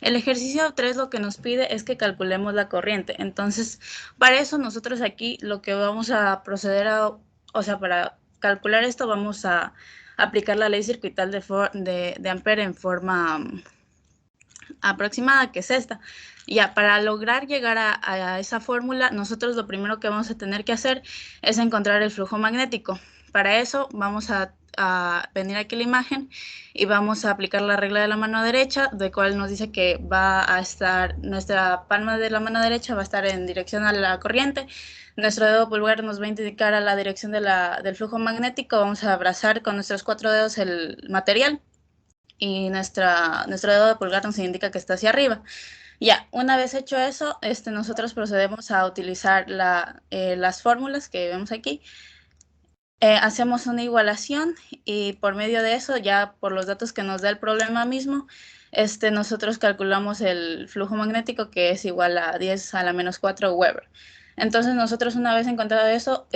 El ejercicio 3 lo que nos pide es que calculemos la corriente. Entonces, para eso nosotros aquí lo que vamos a proceder para calcular esto vamos a aplicar la ley circuital de Ampere en forma aproximada, que es esta. Ya, para lograr llegar a esa fórmula, nosotros lo primero que vamos a tener que hacer es encontrar el flujo magnético. Para eso vamos a venir aquí a la imagen y vamos a aplicar la regla de la mano derecha, de cual nos dice que va a estar, nuestra palma de la mano derecha va a estar en dirección a la corriente, nuestro dedo pulgar nos va a indicar a la dirección del flujo magnético, vamos a abrazar con nuestros 4 dedos el material, y nuestro dedo de pulgar nos indica que está hacia arriba. Ya, una vez hecho eso, nosotros procedemos a utilizar las fórmulas que vemos aquí. Hacemos una igualación y por medio de eso, ya por los datos que nos da el problema mismo, nosotros calculamos el flujo magnético, que es igual a 10 a la menos 4 Weber. Entonces nosotros, una vez encontrado eso,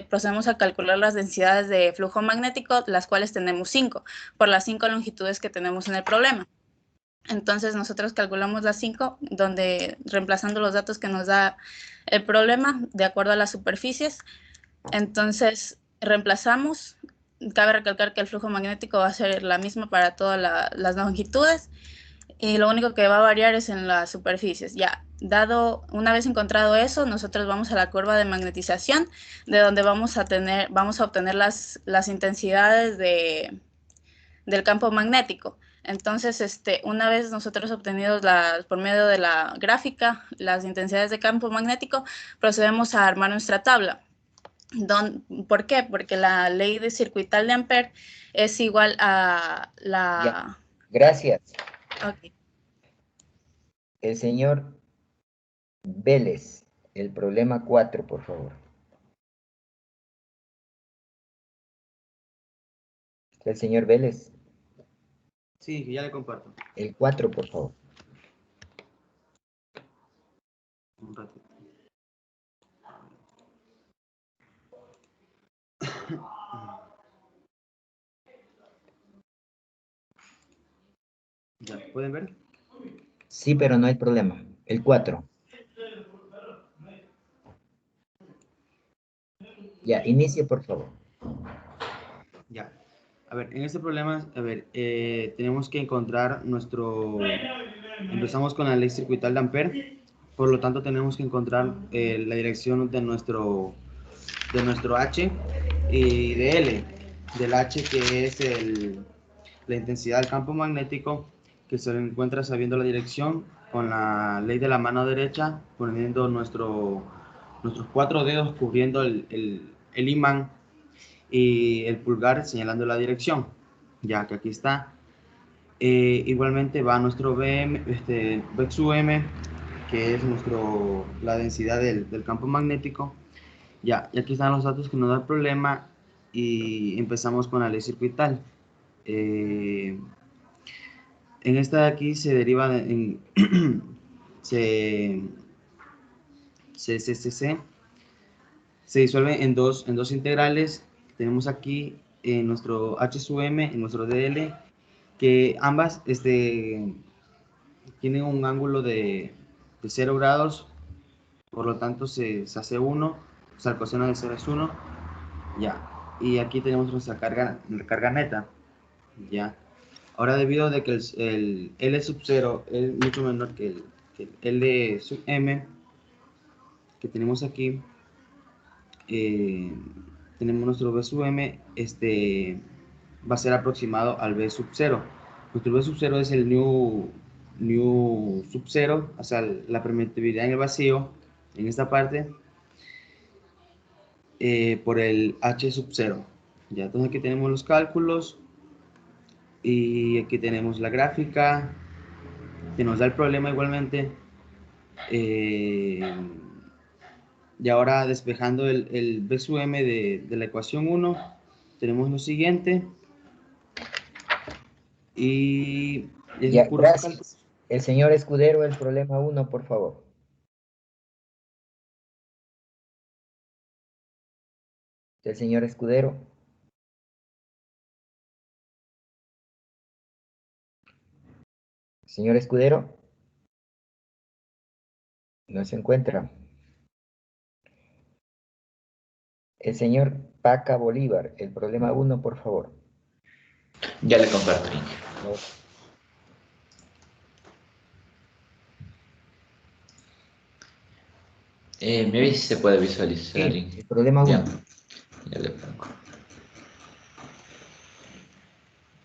procedemos a calcular las densidades de flujo magnético, las cuales tenemos 5, por las 5 longitudes que tenemos en el problema. Entonces nosotros calculamos las 5, donde reemplazando los datos que nos da el problema de acuerdo a las superficies. Entonces reemplazamos, cabe recalcar que el flujo magnético va a ser la misma para todas las longitudes, y lo único que va a variar es en las superficies. Ya, una vez encontrado eso, nosotros vamos a la curva de magnetización, de donde vamos a obtener las intensidades del campo magnético. Entonces, una vez nosotros obtenidos por medio de la gráfica las intensidades de campo magnético, procedemos a armar nuestra tabla. ¿Por qué? Porque la ley de circuital de Ampère es igual a la... Ya. Gracias. Okay. El señor Vélez, el problema 4, por favor. El señor Vélez. Sí, ya le comparto. El 4, por favor. Un ratito. ¿Ya pueden ver? Sí, pero no hay problema. El 4. Ya, inicie, por favor. Ya. A ver, en este problema, tenemos que encontrar empezamos con la ley circuital de Ampère, por lo tanto tenemos que encontrar la dirección de nuestro H y de L, del H, que es la intensidad del campo magnético, que se encuentra sabiendo la dirección con la ley de la mano derecha, poniendo nuestros 4 dedos cubriendo el imán y el pulgar señalando la dirección, ya que aquí está. Igualmente va nuestro BM, B sub M, que es la densidad del campo magnético. Ya, y aquí están los datos que nos da el problema, y empezamos con la ley circuital. En esta de aquí se deriva se disuelve en dos integrales. Tenemos aquí nuestro H sub M y nuestro DL, que ambas tienen un ángulo de 0 grados, por lo tanto se hace 1, o sea, el coseno de 0 es 1, ya. Y aquí tenemos nuestra carga neta, ya. Ahora, debido a que el L sub 0 es mucho menor que el L sub M que tenemos aquí, tenemos nuestro B sub M, va a ser aproximado al B sub 0. Nuestro B sub 0 es el nu sub 0, o sea, la permitividad en el vacío, en esta parte, por el H sub 0. Ya, entonces aquí tenemos los cálculos, y aquí tenemos la gráfica que nos da el problema igualmente. Y ahora, despejando el B sub M de la ecuación 1, tenemos lo siguiente. Y ya, gracias. El señor Escudero, el problema 1, por favor. El señor Escudero. Señor Escudero. No se encuentra. El señor Paca Bolívar, el problema 1, por favor. Ya le comparto. No. Me avisa si se puede visualizar. Sí, el problema 1. Ya le pongo.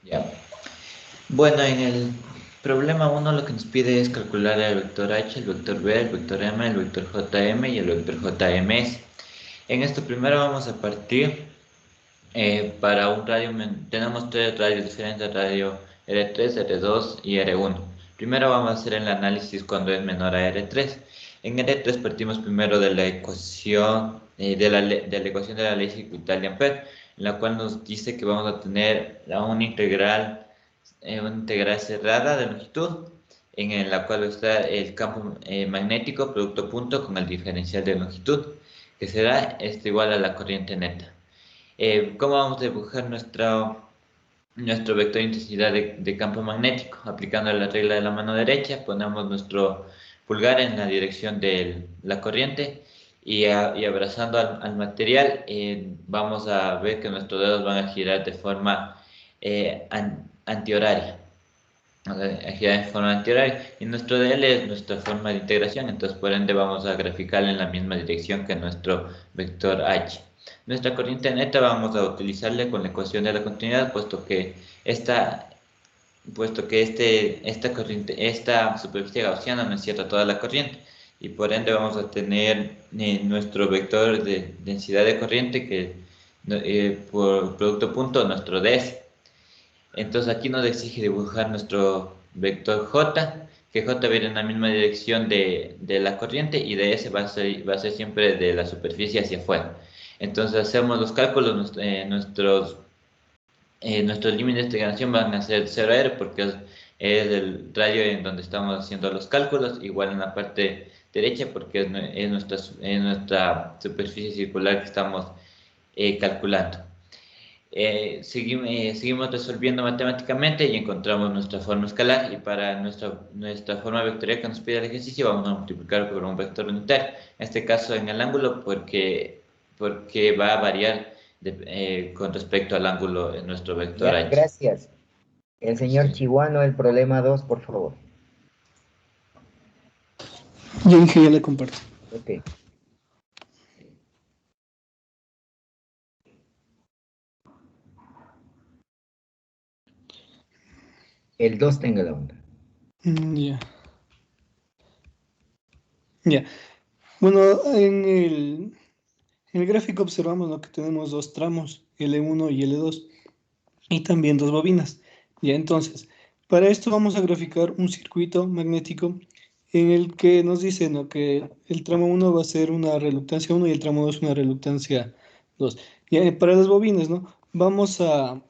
Ya. Bueno, en el problema 1 lo que nos pide es calcular el vector H, el vector B, el vector M, el vector JM y el vector JMS. En esto primero vamos a partir para un radio, tenemos 3 radios diferentes, radio R3, R2 y R1. Primero vamos a hacer el análisis cuando es menor a R3. En R3 partimos primero de la ecuación de la ecuación de la ley circuital de Ampère, en la cual nos dice que vamos a tener una integral una integral cerrada de longitud, en la cual está el campo magnético producto punto con el diferencial de longitud, que será igual a la corriente neta. ¿Cómo vamos a dibujar nuestro vector de intensidad de campo magnético? Aplicando la regla de la mano derecha, ponemos nuestro pulgar en la dirección de la corriente y abrazando al material, vamos a ver que nuestros dedos van a girar de forma antihoraria. A girar de forma antihoraria. Y nuestro DL es nuestra forma de integración, entonces por ende vamos a graficar en la misma dirección que nuestro vector H. Nuestra corriente neta vamos a utilizarle con la ecuación de la continuidad, puesto que esta superficie gaussiana no encierra toda la corriente, y por ende vamos a tener nuestro vector de densidad de corriente, que por producto punto nuestro ds. Entonces aquí nos exige dibujar nuestro vector j, que j viene en la misma dirección de la corriente, y ds va a ser siempre de la superficie hacia afuera. Entonces hacemos los cálculos, nuestros límites de integración van a ser 0R, porque es el radio en donde estamos haciendo los cálculos, igual en la parte derecha porque es nuestra superficie circular que estamos calculando. Seguimos resolviendo matemáticamente y encontramos nuestra forma escalar, y para nuestra forma vectorial que nos pide el ejercicio vamos a multiplicar por un vector unitario, en este caso en el ángulo, porque va a variar con respecto al ángulo en nuestro vector Ya, H. gracias. El señor Chihuano, el problema 2, por favor. Yo dije, ya le comparto. Ok. El 2 tenga la onda. Ya. Ya. Bueno, en el gráfico observamos lo que tenemos dos tramos, L1 y L2, y también dos bobinas. Ya, entonces, para esto vamos a graficar un circuito magnético en el que nos dice, ¿no?, que el tramo 1 va a ser una reluctancia 1 y el tramo 2 una reluctancia 2. Ya, para las bobinas, ¿no?, vamos a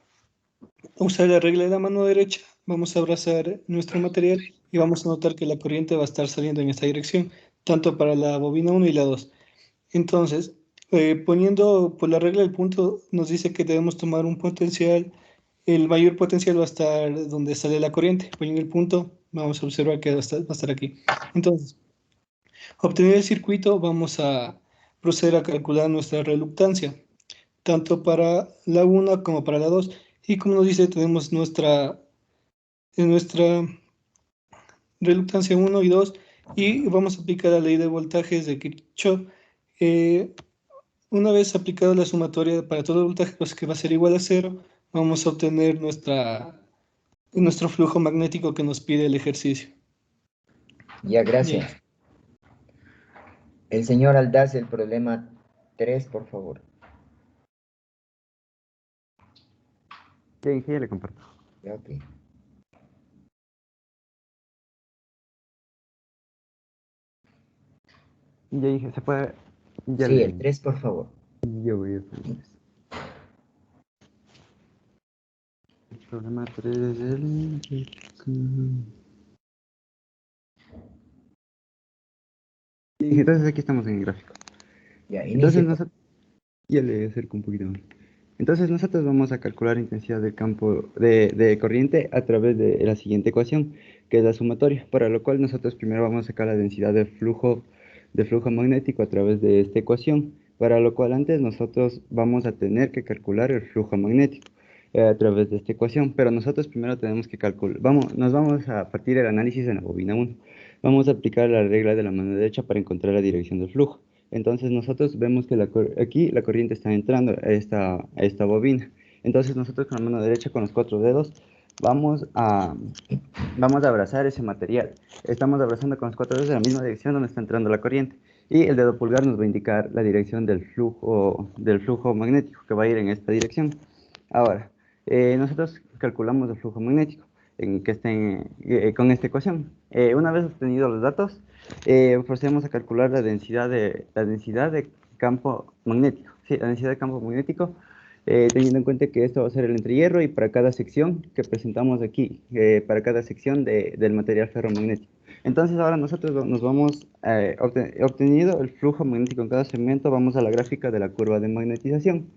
usar la regla de la mano derecha, vamos a abrazar nuestro material y vamos a notar que la corriente va a estar saliendo en esta dirección, tanto para la bobina 1 y la 2. Entonces, poniendo por la regla del punto, nos dice que debemos tomar un potencial. El mayor potencial va a estar donde sale la corriente. Poniendo el punto, vamos a observar que va a estar aquí. Entonces, obtener el circuito, vamos a proceder a calcular nuestra reluctancia, tanto para la 1 como para la 2. Y como nos dice, tenemos nuestra reluctancia 1 y 2, y vamos a aplicar la ley de voltajes de Kirchhoff. Una vez aplicada la sumatoria para todo el voltaje, pues que va a ser igual a 0, vamos a obtener nuestro flujo magnético que nos pide el ejercicio. Ya, gracias. Ya. El señor Aldaz, el problema 3, por favor. Sí, ya le comparto. Ya, ok. Ya dije, se puede. Ya Sí, le- el 3, por favor. Yo voy a hacer el programa 3 del... Y dije, entonces aquí estamos en el gráfico. Ya, Entonces inicie. nosotros... Ya le acerco un poquito más. Entonces nosotros vamos a calcular la intensidad del campo de corriente a través de la siguiente ecuación, que es la sumatoria, para lo cual nosotros primero vamos a sacar la densidad de flujo magnético a través de esta ecuación, para lo cual antes nosotros vamos a tener que calcular el flujo magnético a través de esta ecuación, pero nosotros primero tenemos que calcular, nos vamos a partir del análisis en la bobina 1, vamos a aplicar la regla de la mano derecha para encontrar la dirección del flujo. Entonces nosotros vemos que aquí la corriente está entrando a esta bobina. Entonces nosotros con la mano derecha, con los 4 dedos, vamos a abrazar ese material. Estamos abrazando con los 4 dedos en la misma dirección donde está entrando la corriente. Y el dedo pulgar nos va a indicar la dirección del flujo magnético, que va a ir en esta dirección. Ahora, nosotros calculamos el flujo magnético con esta ecuación. Una vez obtenidos los datos, procedemos a calcular la densidad de campo magnético. Sí, la densidad de campo magnético. teniendo en cuenta que esto va a ser el entrehierro y para cada sección que presentamos aquí, para cada sección del material ferromagnético. Entonces ahora nosotros nos vamos, obtenido el flujo magnético en cada segmento, vamos a la gráfica de la curva de magnetización.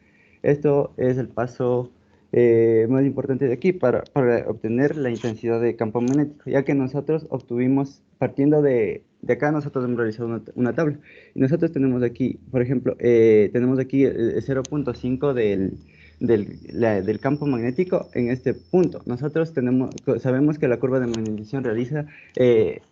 Esto es el paso más importante de aquí para obtener la intensidad de campo magnético, ya que nosotros obtuvimos, partiendo de acá, nosotros hemos realizado una tabla. Y nosotros tenemos aquí, por ejemplo, tenemos aquí el 0.5 del campo magnético en este punto. Nosotros sabemos que la curva de magnetización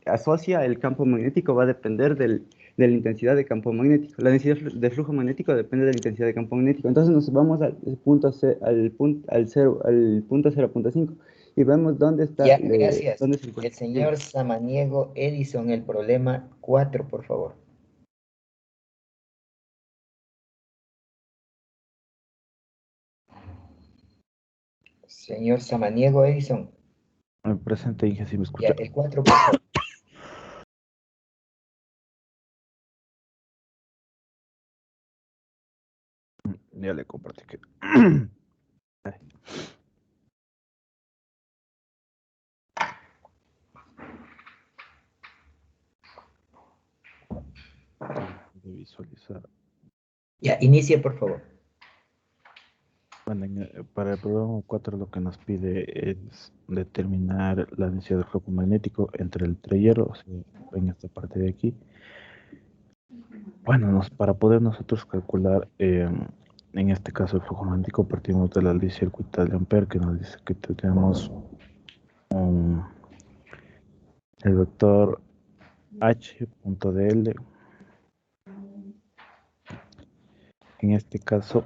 asocia el campo magnético, va a depender de la intensidad de campo magnético. La densidad de flujo magnético depende de la intensidad de campo magnético. Entonces nos vamos al punto 0.5 y vemos dónde está. Ya, gracias. Dónde se encuentra. El señor Samaniego Edison, el problema 4, por favor. Señor Samaniego Edison. Presente, Inge, si me escucha. Ya, el 4, por favor. Ya le compartí que... de visualizar. Ya, inicie, por favor. Bueno, para el programa 4 lo que nos pide es determinar la densidad del flujo magnético entre el entrehierro, o sea, en esta parte de aquí. Bueno, para poder nosotros calcular, en este caso el flujo magnético, partimos de la ley circuital de Ampère, que nos dice que tenemos el vector H.dl. En este caso,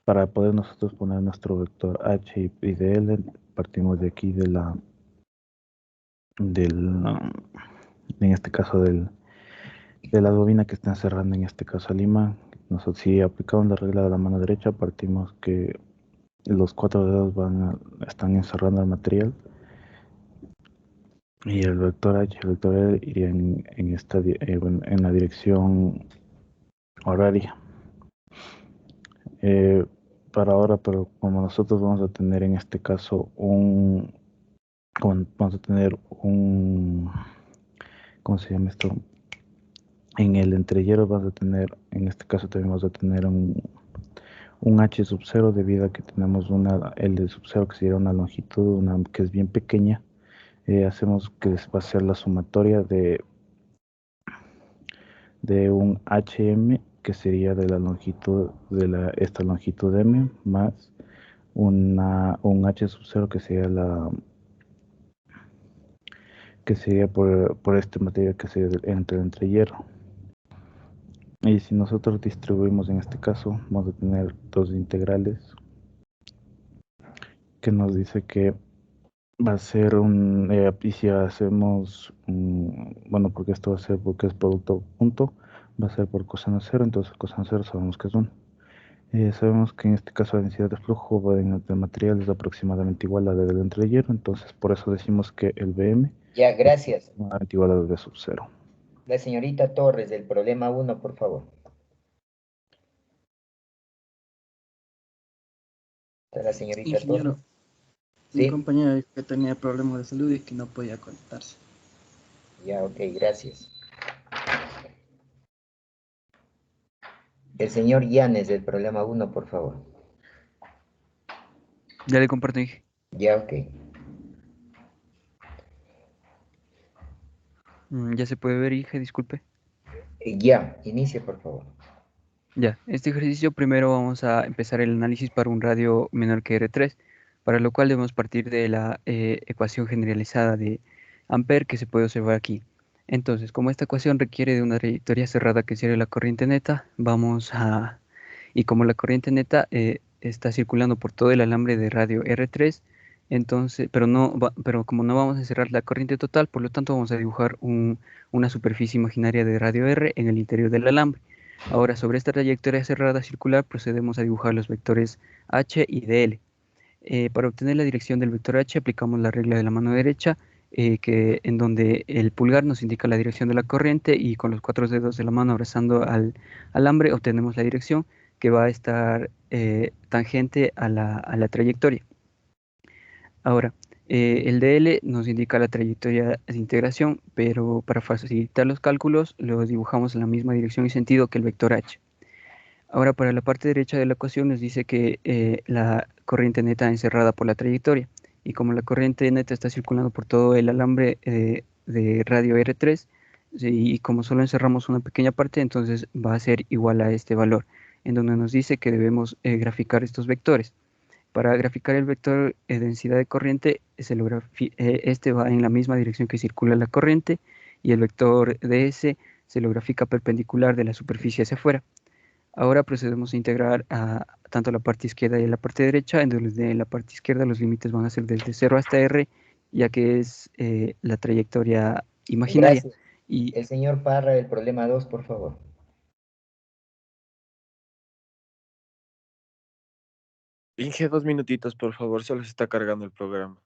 para poder nosotros poner nuestro vector H y dl, partimos de aquí en este caso de la bobina que está encerrando en este caso al imán. Nosotros, si aplicamos la regla de la mano derecha, partimos que los 4 dedos están encerrando el material y el vector H y el vector L irían en la dirección horaria. Para ahora, pero como nosotros vamos a tener en este caso ¿cómo se llama esto? En el entrehierro vas a tener, en este caso también vamos a tener un H sub 0 debido a que tenemos una L sub 0 que sería una longitud que es bien pequeña. Hacemos que va a ser la sumatoria de un HM, que sería de la longitud de esta longitud M, más un H sub 0 que sería por este material que sería entre el entrehierro. Y si nosotros distribuimos en este caso, vamos a tener dos integrales que nos dice que va a ser y si hacemos bueno, porque esto va a ser porque es producto punto, va a ser por coseno 0, entonces coseno 0 sabemos que es 1. Sabemos que en este caso la densidad de flujo en el material es aproximadamente igual a la del entrehierro, entonces por eso decimos que el BM ya, gracias. Es aproximadamente igual a la de sub 0. La señorita Torres, del problema 1, por favor. La señorita Ingeniero, Torres. mi Sí. compañero que tenía problemas de salud y que no podía conectarse. Ya, ok, gracias. El señor Llanes, del problema 1, por favor. Ya le comparto, Inge. Ya, ok. Ya se puede ver, Inge, disculpe. Ya, inicie, por favor. Ya, este ejercicio primero vamos a empezar el análisis para un radio menor que R3, para lo cual debemos partir de la ecuación generalizada de Ampère que se puede observar aquí. Entonces, como esta ecuación requiere de una trayectoria cerrada que sería la corriente neta, y como la corriente neta está circulando por todo el alambre de radio R3, entonces, pero como no vamos a cerrar la corriente total, por lo tanto vamos a dibujar una superficie imaginaria de radio R en el interior del alambre. Ahora, sobre esta trayectoria cerrada circular, procedemos a dibujar los vectores H y dl. Para obtener la dirección del vector H, aplicamos la regla de la mano derecha, en donde el pulgar nos indica la dirección de la corriente y con los 4 dedos de la mano abrazando al alambre obtenemos la dirección, que va a estar tangente a la trayectoria. Ahora, el DL nos indica la trayectoria de integración, pero para facilitar los cálculos los dibujamos en la misma dirección y sentido que el vector h. Ahora, para la parte derecha de la ecuación nos dice que la corriente neta encerrada por la trayectoria. Y como la corriente neta está circulando por todo el alambre de radio R3, y como solo encerramos una pequeña parte, entonces va a ser igual a este valor, en donde nos dice que debemos graficar estos vectores. Para graficar el vector densidad de corriente, este va en la misma dirección que circula la corriente, y el vector ds se lo grafica perpendicular de la superficie hacia afuera. Ahora procedemos a integrar tanto la parte izquierda y la parte derecha, en donde en la parte izquierda los límites van a ser desde 0 hasta r, ya que es la trayectoria imaginaria. Gracias. Y El señor Parra, el problema 2, por favor. Inge, 2 minutitos, por favor, solo se está cargando el programa.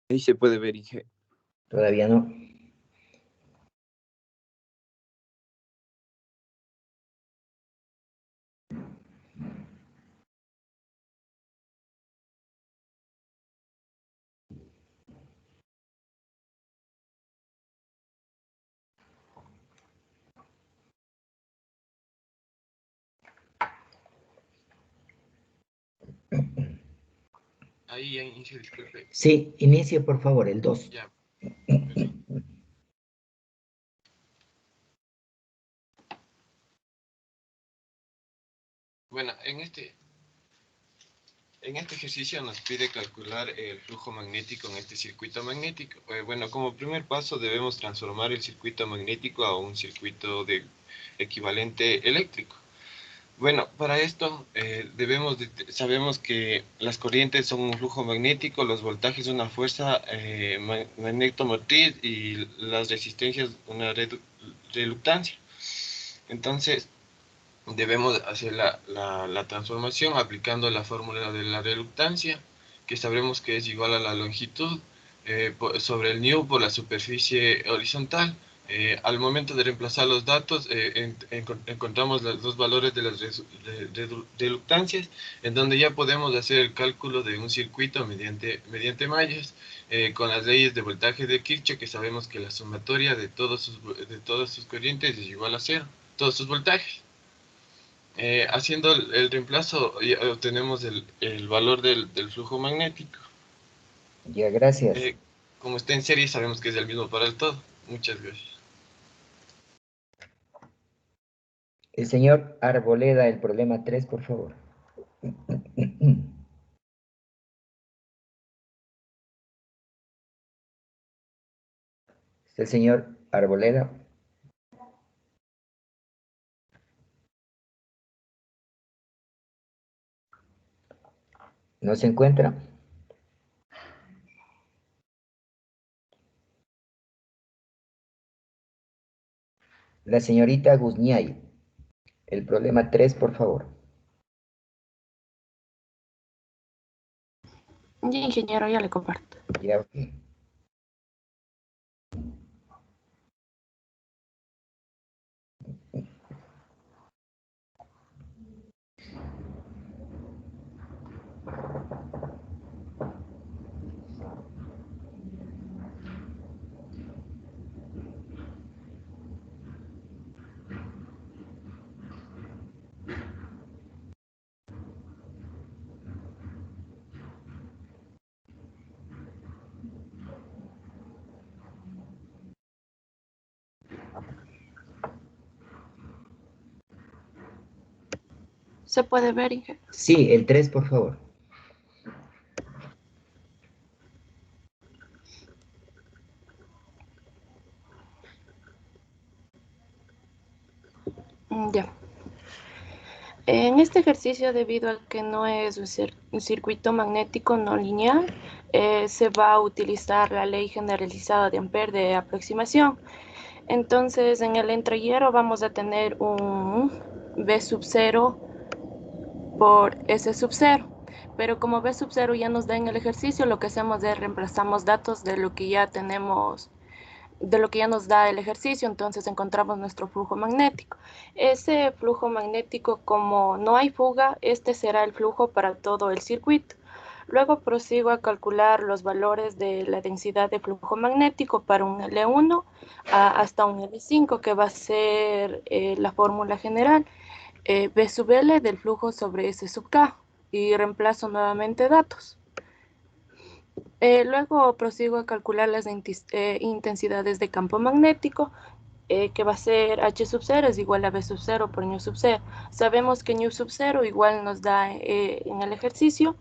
Ahí se puede ver, Inge. Todavía no. Ahí, Inge, disculpe. Sí, inicie por favor el 2. Ya. Bueno, en este ejercicio nos pide calcular el flujo magnético en este circuito magnético. Bueno, como primer paso debemos transformar el circuito magnético a un circuito de equivalente eléctrico. Bueno, para esto sabemos que las corrientes son un flujo magnético, los voltajes una fuerza magnetomotriz y las resistencias una reluctancia. Entonces, debemos hacer la transformación aplicando la fórmula de la reluctancia, que sabremos que es igual a la longitud sobre el nu por la superficie horizontal. Al momento de reemplazar los datos, encontramos los dos valores de las reluctancias, en donde ya podemos hacer el cálculo de un circuito mediante mallas, con las leyes de voltaje de Kirchhoff, que sabemos que la sumatoria de todas sus corrientes es igual a 0, todos sus voltajes. Haciendo el reemplazo, obtenemos el valor del flujo magnético. Ya, gracias. Como está en serie, sabemos que es el mismo para el todo. Muchas gracias. El señor Arboleda, el problema 3, por favor. El señor Arboleda. ¿No se encuentra? La señorita Guzniay, el problema 3, por favor. Ya, ingeniero, ya le comparto. Ya, ok. ¿Se puede ver, Inge? Sí, el 3, por favor. Ya. En este ejercicio, debido a que no es un circuito magnético no lineal, se va a utilizar la ley generalizada de Ampère de aproximación. Entonces, en el entreguero vamos a tener un V sub 0 por S sub 0. Pero como V sub 0 ya nos da en el ejercicio, lo que hacemos es reemplazamos datos de lo que ya tenemos, de lo que ya nos da el ejercicio, entonces encontramos nuestro flujo magnético. Ese flujo magnético, como no hay fuga, este será el flujo para todo el circuito. Luego prosigo a calcular los valores de la densidad de flujo magnético para un L1 hasta un L5, que va a ser la fórmula general, V sub L del flujo sobre S sub K, y reemplazo nuevamente datos. Luego prosigo a calcular las intensidades de campo magnético, que va a ser H sub 0 es igual a V sub 0 por ñu sub 0. Sabemos que ñu sub 0 igual nos da en el ejercicio,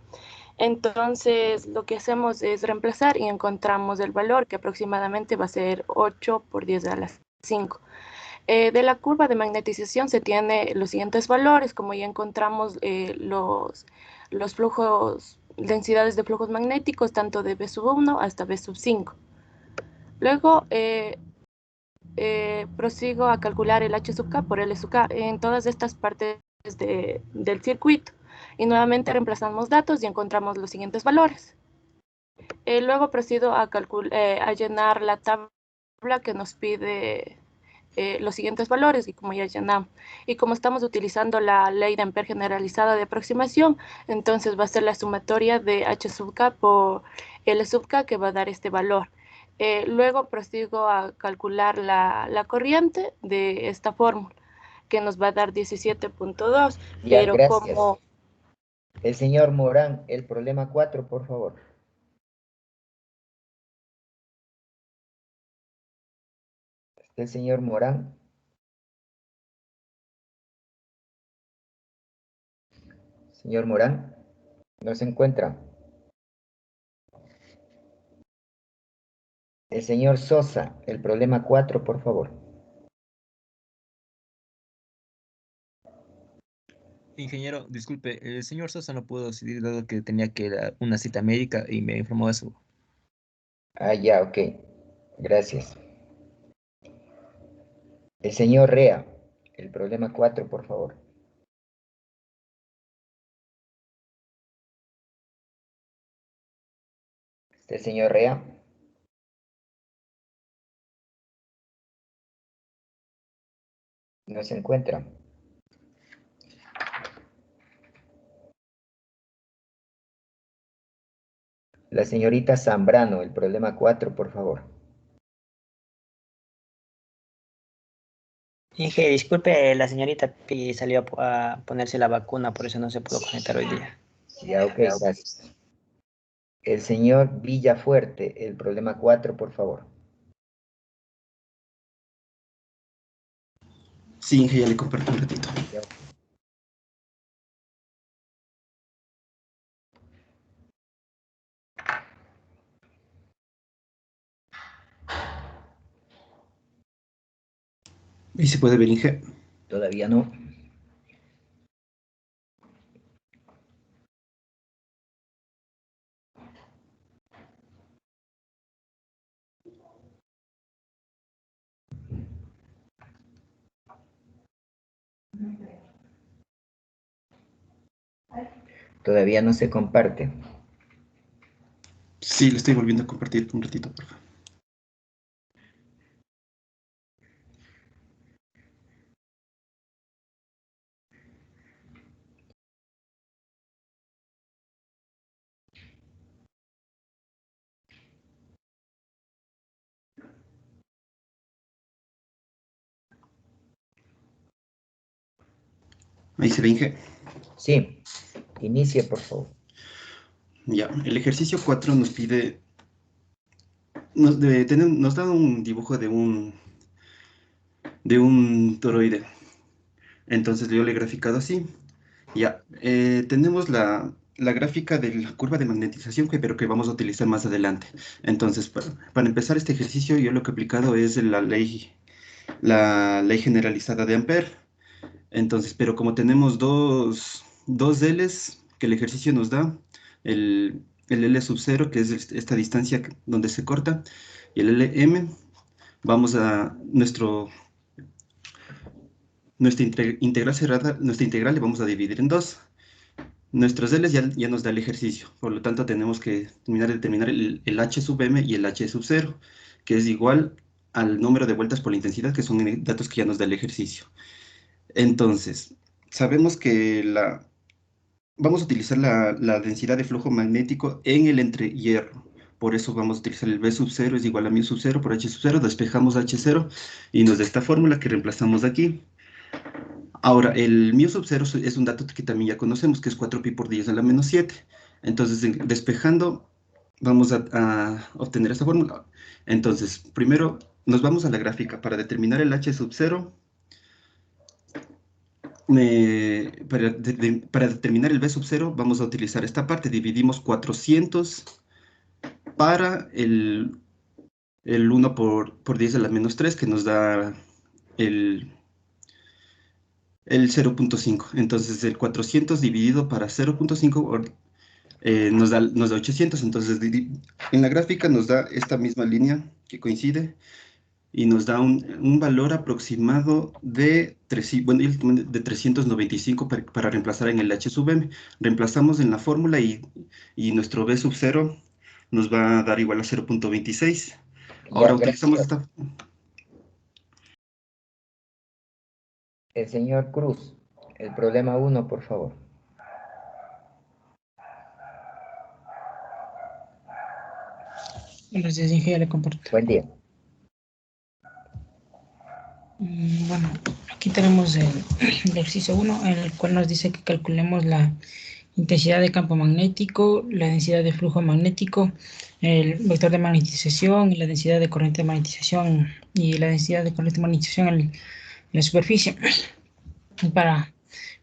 entonces lo que hacemos es reemplazar y encontramos el valor, que aproximadamente va a ser 8 por 10 a la 5. De la curva de magnetización se tiene los siguientes valores, como ya encontramos los flujos, densidades de flujos magnéticos, tanto de V sub 1 hasta V sub 5. Luego prosigo a calcular el H sub K por L sub K en todas estas partes del circuito. Y nuevamente reemplazamos datos y encontramos los siguientes valores. Luego procedo a llenar la tabla que nos pide los siguientes valores, y como ya llenamos, y como estamos utilizando la ley de Ampère generalizada de aproximación, entonces va a ser la sumatoria de H sub K por L sub K que va a dar este valor. Luego prosigo a calcular la corriente de esta fórmula, que nos va a dar 17.2, pero gracias. como... El señor Morán, el problema 4, por favor. ¿Está el señor Morán? Señor Morán, ¿no se encuentra? El señor Sosa, el problema 4, por favor. Ingeniero, disculpe, el señor Sosa no pudo decidir dado que tenía que ir a una cita médica y me informó eso. Ah, ya, ok. Gracias. El señor Rea, el problema 4, por favor. ¿Está el señor Rea? No se encuentra. La señorita Zambrano, el problema 4, por favor. Inge, disculpe, la señorita Pi salió a ponerse la vacuna, por eso no se pudo conectar hoy día. Ya, ok, gracias. El señor Villafuerte, el problema 4, por favor. Sí, Inge, ya le comparto un ratito. Ya, ok. ¿Y se puede ver, Inge? Todavía no. Todavía no se comparte. Sí, le estoy volviendo a compartir un ratito, por favor. Ahí se ve, Inge. Sí, inicie, por favor. Ya, el ejercicio 4 nos pide, nos da un dibujo de un toroide. Entonces yo le he graficado así, Ya, tenemos la gráfica de la curva de magnetización, pero que vamos a utilizar más adelante. Entonces, para empezar este ejercicio, yo lo que he aplicado es la ley generalizada de Ampère. Entonces, pero como tenemos dos L's que el ejercicio nos da, el L sub 0, que es esta distancia donde se corta, y el LM, vamos a nuestra integral cerrada, nuestra integral le vamos a dividir en dos. Nuestros L's ya nos da el ejercicio, por lo tanto tenemos que determinar el H sub m y el H sub 0, que es igual al número de vueltas por la intensidad, que son datos que ya nos da el ejercicio. Entonces, sabemos que vamos a utilizar la densidad de flujo magnético en el entrehierro. Por eso vamos a utilizar el V sub 0 es igual a mu sub 0 por H sub 0, despejamos H0 y nos da esta fórmula que reemplazamos aquí. Ahora, el mu sub 0 es un dato que también ya conocemos, que es 4pi por 10 a la menos 7. Entonces, despejando, vamos a obtener esta fórmula. Entonces, primero nos vamos a la gráfica para determinar el H sub 0. Para determinar el V sub 0 vamos a utilizar esta parte. Dividimos 400 para el 1 por 10 a la menos 3, que nos da el 0.5. Entonces el 400 dividido para 0.5 nos da 800. Entonces en la gráfica nos da esta misma línea que coincide y nos da un valor aproximado de 395 para reemplazar en el H sub m. Reemplazamos en la fórmula y nuestro V sub 0 nos va a dar igual a 0.26. Ahora utilizamos esta... El señor Cruz, el problema 1, por favor. Gracias, Inge, ya le comparto. Buen día. Bueno, aquí tenemos el ejercicio 1, en el cual nos dice que calculemos la intensidad de campo magnético, la densidad de flujo magnético, el vector de magnetización y la densidad de corriente de magnetización y la densidad de corriente de magnetización en la superficie. Para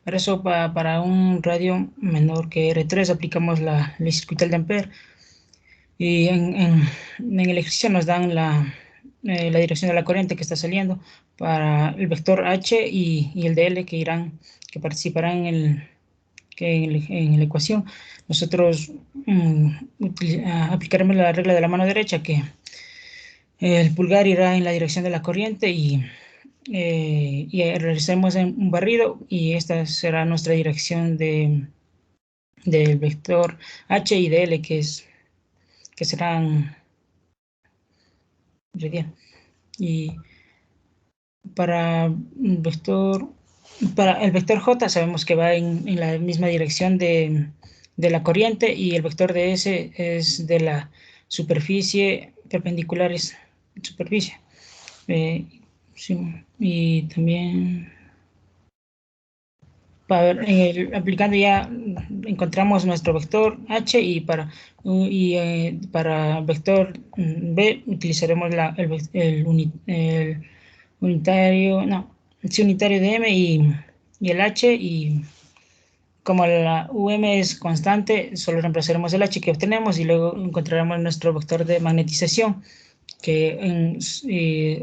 eso, para un radio menor que R3, aplicamos la ley circuital de Ampère. Y en el ejercicio nos dan la dirección de la corriente que está saliendo para el vector H y el dl que participarán en la ecuación. Nosotros aplicaremos la regla de la mano derecha, que el pulgar irá en la dirección de la corriente y realizaremos un barrido, y esta será nuestra dirección del vector H y dl, que serán... Y para el vector J sabemos que va en la misma dirección de la corriente, y el vector ds es de la superficie perpendicular, es superficie. Sí, y también aplicando ya encontramos nuestro vector H, y para vector B utilizaremos el unitario de M y el H, y como la UM es constante, solo reemplazaremos el H que obtenemos y luego encontraremos nuestro vector de magnetización, que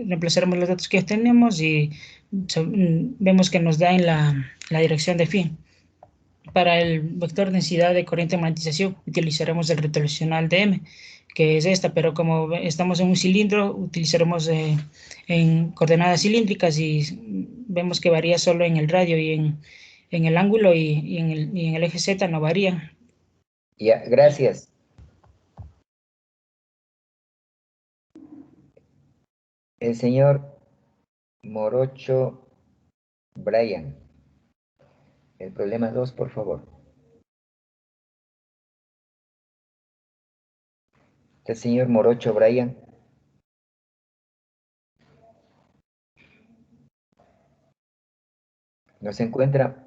reemplazaremos los datos que obtenemos y vemos que nos da en la dirección de fin. Para el vector densidad de corriente de magnetización utilizaremos el rotacional de M, que es esta, pero como estamos en un cilindro, utilizaremos en coordenadas cilíndricas, y vemos que varía solo en el radio y en el ángulo, y en el eje Z no varía. Ya, gracias. El señor Morocho Brian. El problema 2, por favor. El señor Morocho Brian. ¿No se encuentra?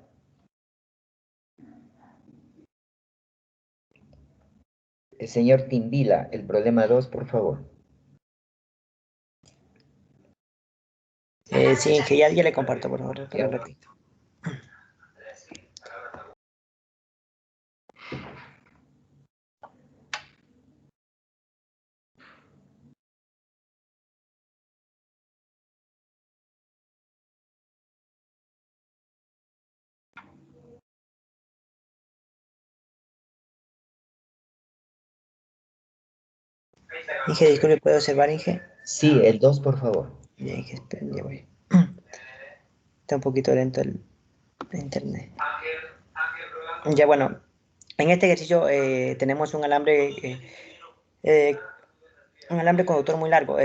El señor Tindila, el problema 2, por favor. Sí, que ya le comparto, por favor. Un ratito. Inge, disculpe, ¿puedo observar, Inge? Sí, el 2, por favor. Ya, Inge, esperen, ya voy. Está un poquito lento el internet. Ya, bueno, en este ejercicio tenemos un alambre conductor muy largo.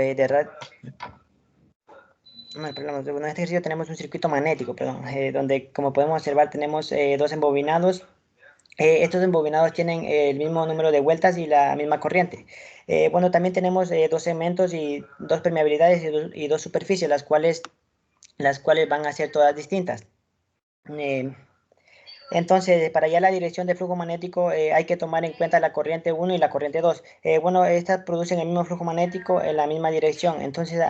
No, perdón, en este ejercicio tenemos un circuito magnético, perdón, donde, como podemos observar, tenemos dos embobinados. Estos embobinados tienen el mismo número de vueltas y la misma corriente. Bueno, también tenemos dos segmentos y dos permeabilidades y dos superficies, las cuales van a ser todas distintas. Entonces, para hallar la dirección de flujo magnético hay que tomar en cuenta la corriente 1 y la corriente 2. Bueno, estas producen el mismo flujo magnético en la misma dirección. Entonces,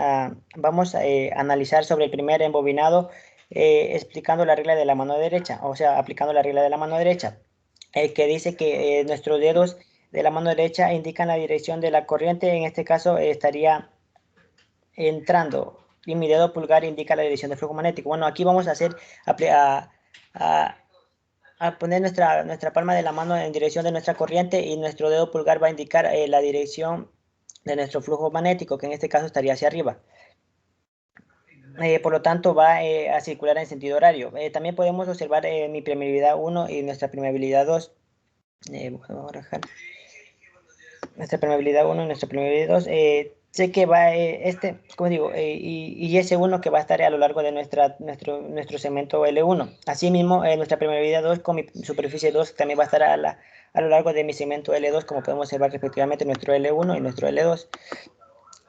vamos a analizar sobre el primer embobinado explicando la regla de la mano derecha, o sea, aplicando la regla de la mano derecha, que dice que nuestros dedos de la mano derecha indican la dirección de la corriente. En este caso, estaría entrando y mi dedo pulgar indica la dirección del flujo magnético. Bueno, aquí vamos a hacer a poner nuestra palma de la mano en dirección de nuestra corriente y nuestro dedo pulgar va a indicar la dirección de nuestro flujo magnético, que en este caso estaría hacia arriba. Por lo tanto, va a circular en sentido horario. También podemos observar mi permeabilidad 1 y nuestra permeabilidad 2. Vamos a dejar nuestra permeabilidad 1 y nuestra permeabilidad 2. Sé que va como digo, y ese 1 que va a estar a lo largo de nuestro segmento L1. Asimismo, nuestra permeabilidad 2 con mi superficie 2 también va a estar a lo largo de mi segmento L2, como podemos observar respectivamente nuestro L1 y nuestro L2.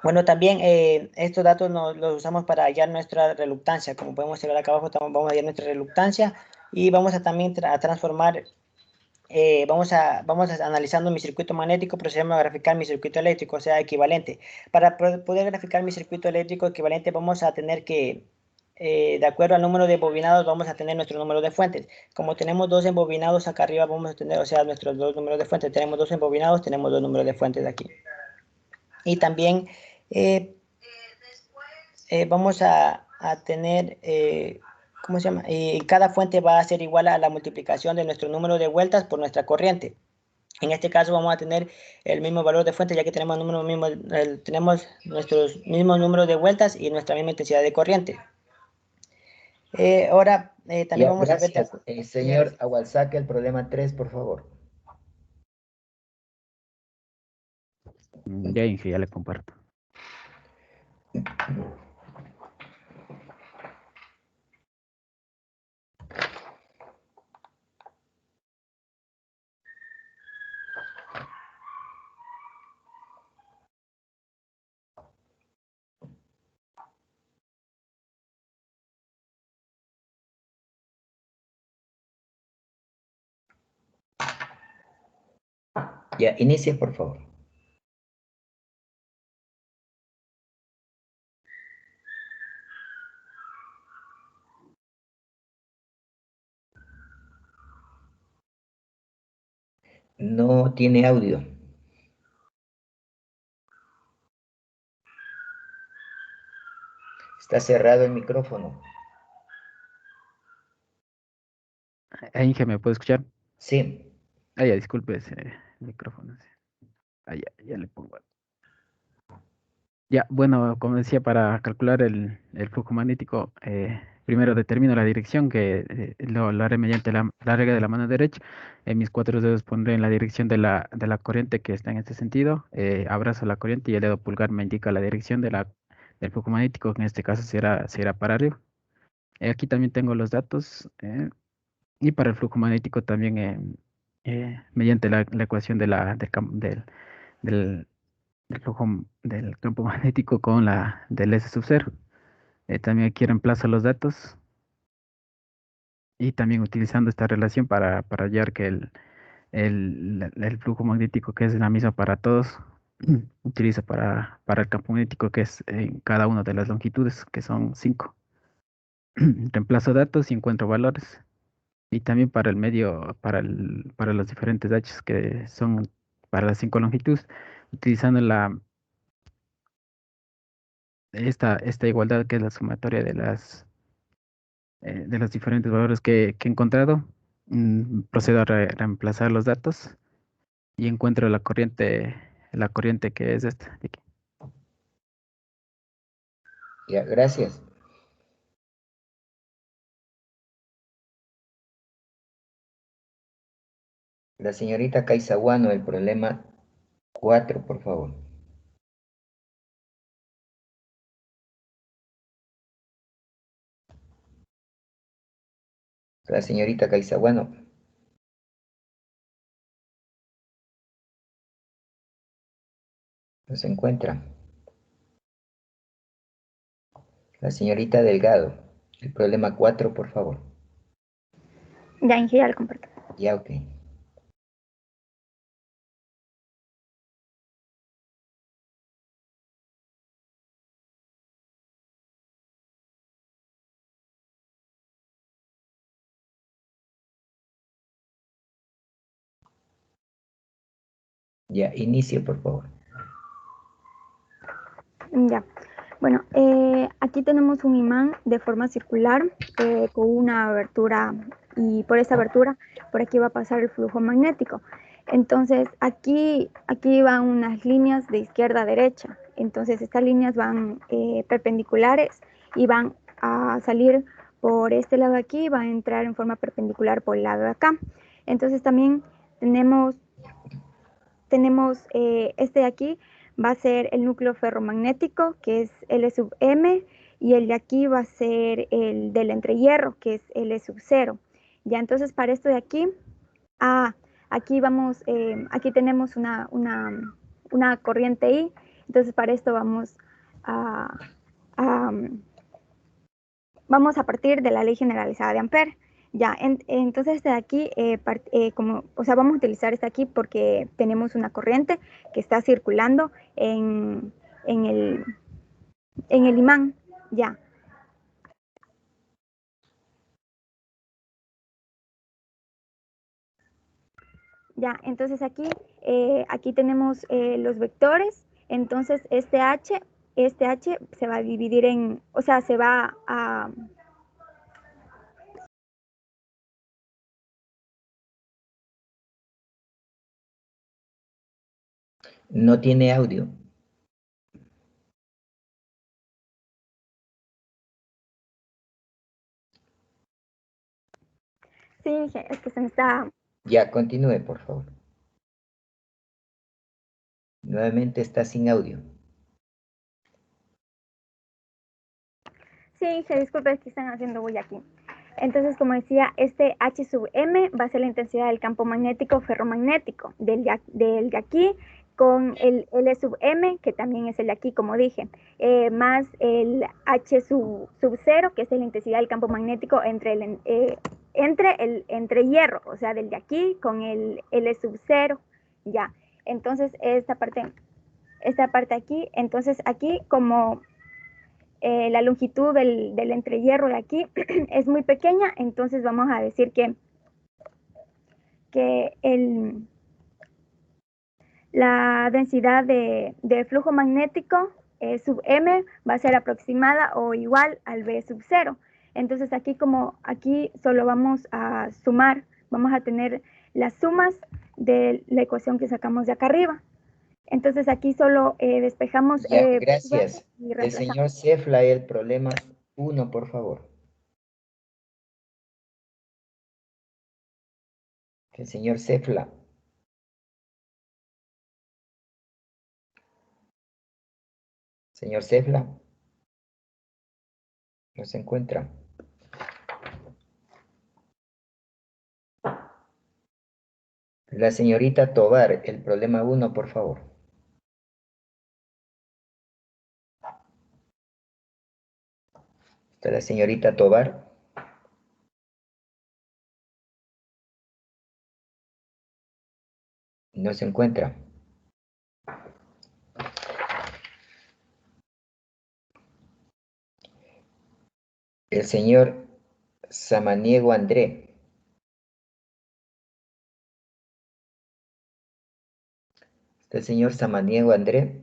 Bueno, también estos datos los usamos para hallar nuestra reluctancia. Como podemos observar acá abajo, vamos a hallar nuestra reluctancia y vamos a también transformar. Vamos analizando mi circuito magnético, procedemos a graficar mi circuito eléctrico, o sea, equivalente. Para poder graficar mi circuito eléctrico equivalente, vamos a tener que, de acuerdo al número de embobinados, vamos a tener nuestro número de fuentes. Como tenemos dos embobinados acá arriba, vamos a tener, o sea, nuestros dos números de fuentes. Tenemos dos embobinados, tenemos dos números de fuentes aquí. Y también vamos a tener... ¿cómo se llama? Cada fuente va a ser igual a la multiplicación de nuestro número de vueltas por nuestra corriente. En este caso vamos a tener el mismo valor de fuente, ya que tenemos nuestros mismos números de vueltas y nuestra misma intensidad de corriente. Ahora también Ya, vamos gracias. a ver... Señor Awalsaka, el problema 3, por favor. Ya, Inge, ya le comparto. Ya, inicia, por favor. No tiene audio. Está cerrado el micrófono. Inge, ¿me puede escuchar? Sí. Ya, disculpe ese micrófono. Ya le pongo. Ya, bueno, como decía, para calcular el flujo magnético, primero determino la dirección, que lo haré mediante la regla de la mano derecha. En mis cuatro dedos pondré en la dirección de la corriente que está en este sentido. Abrazo la corriente y el dedo pulgar me indica la dirección del flujo magnético, que en este caso será para arriba. Aquí también tengo los datos. Y para el flujo magnético también, mediante la ecuación del flujo del campo magnético con la del S sub 0. También aquí reemplazo los datos y también utilizando esta relación para hallar que el flujo magnético, que es la misma para todos, utiliza para el campo magnético, que es en cada una de las longitudes, que son 5. Reemplazo datos y encuentro valores. Y también para el medio, para los diferentes H que son para las 5 longitudes, utilizando esta igualdad, que es la sumatoria de los diferentes valores que he encontrado. Procedo a reemplazar los datos y encuentro la corriente la corriente que es esta de aquí. Ya, gracias. La señorita Caizaguano, el problema 4, por favor. La señorita Caizaguano. No se encuentra. La señorita Delgado, el problema 4, por favor. Ya, Inge, ya lo comparto. Ya, ok. Ya, inicio, por favor. Ya. Bueno, aquí tenemos un imán de forma circular con una abertura y por esa abertura, por aquí va a pasar el flujo magnético. Entonces, aquí van unas líneas de izquierda a derecha. Entonces, estas líneas van perpendiculares y van a salir por este lado de aquí y van a entrar en forma perpendicular por el lado de acá. Entonces, también tenemos este de aquí, va a ser el núcleo ferromagnético, que es L sub M, y el de aquí va a ser el del entrehierro, que es L sub 0. Ya, entonces para esto de aquí, aquí vamos, aquí tenemos una corriente I, entonces para esto vamos a partir de la ley generalizada de Ampère. Ya, entonces de aquí, vamos a utilizar este aquí porque tenemos una corriente que está circulando en el imán, ya. Ya, entonces aquí tenemos los vectores, entonces este H se va a dividir se va a... No tiene audio. Sí, es que se me está... Ya, continúe, por favor. Nuevamente está sin audio. Sí, disculpe, es que están haciendo bulla aquí. Entonces, como decía, este H sub M va a ser la intensidad del campo magnético ferromagnético del de aquí con el L sub M, que también es el de aquí, como dije, más el H sub 0, que es la intensidad del campo magnético entre el hierro, o sea, del de aquí con el L sub 0, ya. Entonces, esta parte aquí, entonces aquí como la longitud del entrehierro de aquí es muy pequeña, entonces vamos a decir que la densidad de flujo magnético sub M va a ser aproximada o igual al V sub 0. Entonces aquí solo vamos a sumar, vamos a tener las sumas de la ecuación que sacamos de acá arriba. Entonces aquí solo despejamos... Ya, gracias. Y El señor Cefla, el problema 1, por favor. El señor Cefla. Señor Cefla. No se encuentra. La señorita Tobar, el problema 1, por favor. Está la señorita Tobar. No se encuentra. El señor Samaniego André. Está el señor Samaniego André.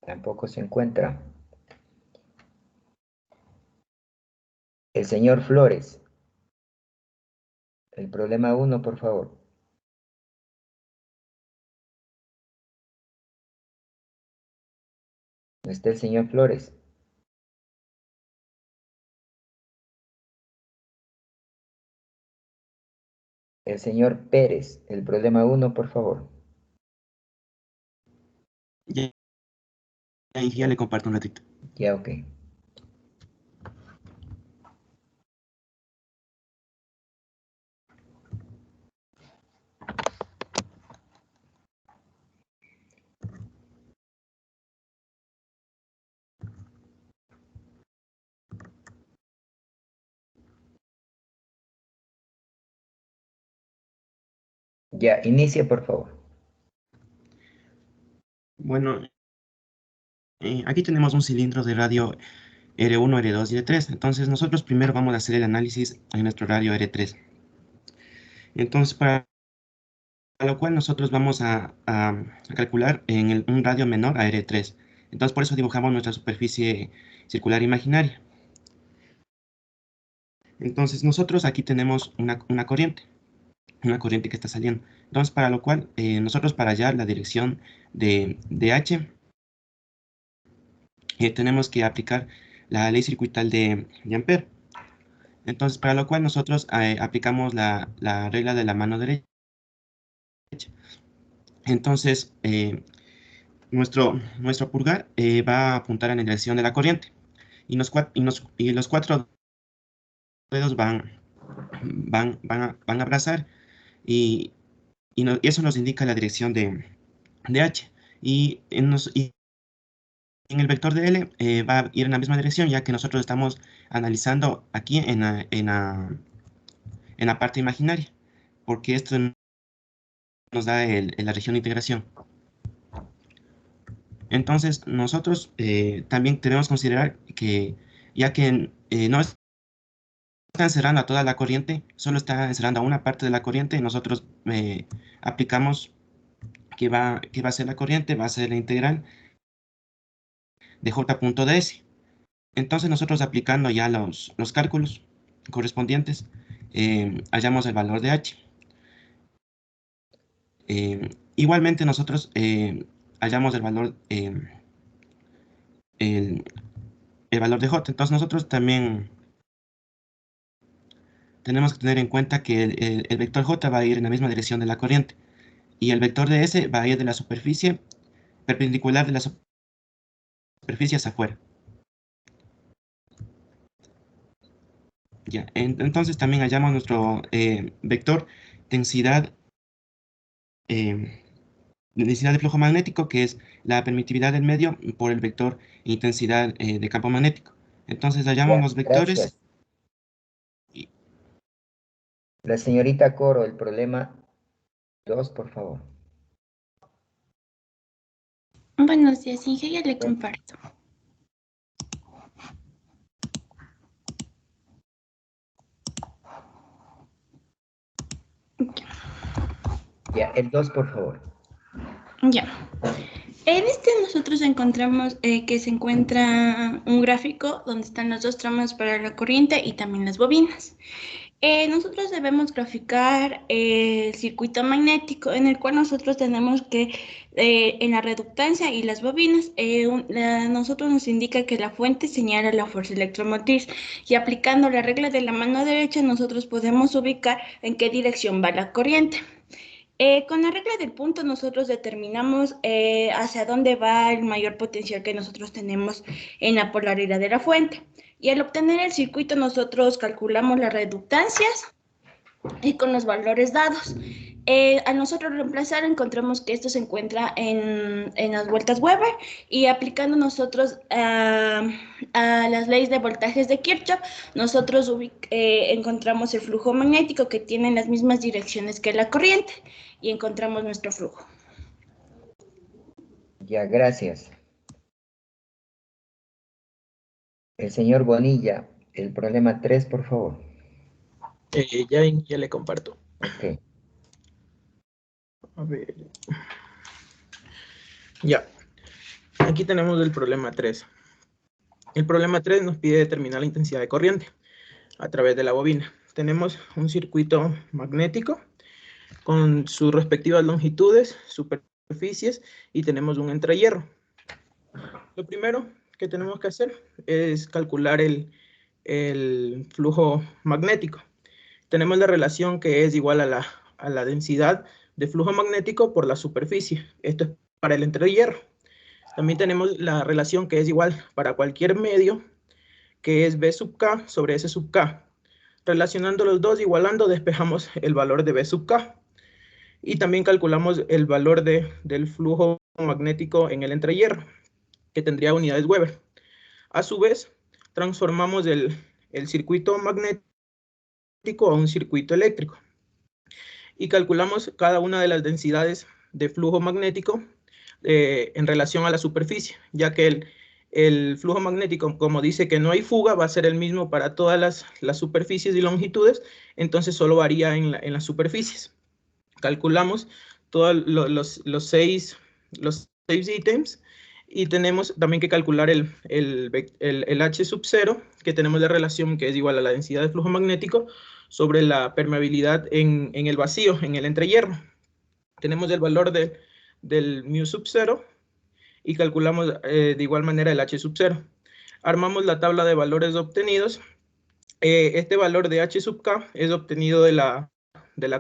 Tampoco se encuentra. El señor Flores. El problema 1, por favor. ¿No está el señor Flores? El señor Pérez, el problema 1, por favor. Ya le comparto un ratito. Ya, ok. Ya, inicia, por favor. Bueno, aquí tenemos un cilindro de radio R1, R2 y R3. Entonces nosotros primero vamos a hacer el análisis en nuestro radio R3. Entonces para lo cual nosotros vamos a calcular en un radio menor a R3. Entonces por eso dibujamos nuestra superficie circular imaginaria. Entonces nosotros aquí tenemos una corriente que está saliendo. Entonces para lo cual nosotros para hallar la dirección de H tenemos que aplicar la ley circuital de Ampère. Entonces, para lo cual nosotros aplicamos la regla de la mano derecha. Entonces, nuestro pulgar va a apuntar en la dirección de la corriente. Y los 4 dedos van a abrazar y eso nos indica la dirección de H. Y en el vector de L va a ir en la misma dirección, ya que nosotros estamos analizando aquí en la parte imaginaria, porque esto nos da la región de integración. Entonces, nosotros también debemos considerar que, ya que no está encerrando a toda la corriente, solo está encerrando a una parte de la corriente, nosotros aplicamos que va a ser la corriente, va a ser la integral de J.ds. Entonces nosotros aplicando ya los cálculos correspondientes, hallamos el valor de H. Igualmente nosotros hallamos el valor de J. Entonces nosotros también tenemos que tener en cuenta que el vector J va a ir en la misma dirección de la corriente y el vector de S va a ir de la superficie perpendicular de la superficie hacia afuera. Ya, entonces también hallamos nuestro vector densidad de flujo magnético, que es la permitividad del medio por el vector intensidad de campo magnético. Entonces hallamos los vectores. Gracias. La señorita Coro, el problema 2, por favor. Buenos días, Inge, ya le comparto. Ya, el 2, por favor. Ya. En este nosotros encontramos que se encuentra un gráfico donde están los dos tramos para la corriente y también las bobinas. Nosotros debemos graficar el circuito magnético en el cual nosotros tenemos que, en la reductancia y las bobinas, nosotros nos indica que la fuente señala la fuerza electromotriz y aplicando la regla de la mano derecha nosotros podemos ubicar en qué dirección va la corriente. Con la regla del punto nosotros determinamos hacia dónde va el mayor potencial que nosotros tenemos en la polaridad de la fuente. Y al obtener el circuito nosotros calculamos las reductancias y con los valores dados. Al nosotros reemplazar encontramos que esto se encuentra en las vueltas Weber y aplicando nosotros a las leyes de voltajes de Kirchhoff, nosotros encontramos el flujo magnético que tiene las mismas direcciones que la corriente y encontramos nuestro flujo. Ya, gracias. El señor Bonilla, el problema 3, por favor. Ya le comparto. Ok. A ver. Ya. Aquí tenemos el problema 3. El problema 3 nos pide determinar la intensidad de corriente a través de la bobina. Tenemos un circuito magnético con sus respectivas longitudes, superficies y tenemos un entrehierro. Lo primero que tenemos que hacer es calcular el flujo magnético. Tenemos la relación que es igual a la densidad de flujo magnético por la superficie. Esto es para el entrehierro. También tenemos la relación que es igual para cualquier medio, que es B sub K sobre S sub K. Relacionando los dos, igualando, despejamos el valor de B sub K. Y también calculamos el valor del flujo magnético en el entrehierro, que tendría unidades Weber. A su vez, transformamos el circuito magnético a un circuito eléctrico y calculamos cada una de las densidades de flujo magnético en relación a la superficie, ya que el flujo magnético, como dice que no hay fuga, va a ser el mismo para todas las superficies y longitudes, entonces solo varía en las superficies. Calculamos todos los seis ítems y tenemos también que calcular el H sub 0, que tenemos la relación que es igual a la densidad de flujo magnético sobre la permeabilidad en el vacío, en el entrehierro. Tenemos el valor del mu sub 0 y calculamos de igual manera el H sub 0. Armamos la tabla de valores obtenidos. Este valor de H sub K es obtenido de la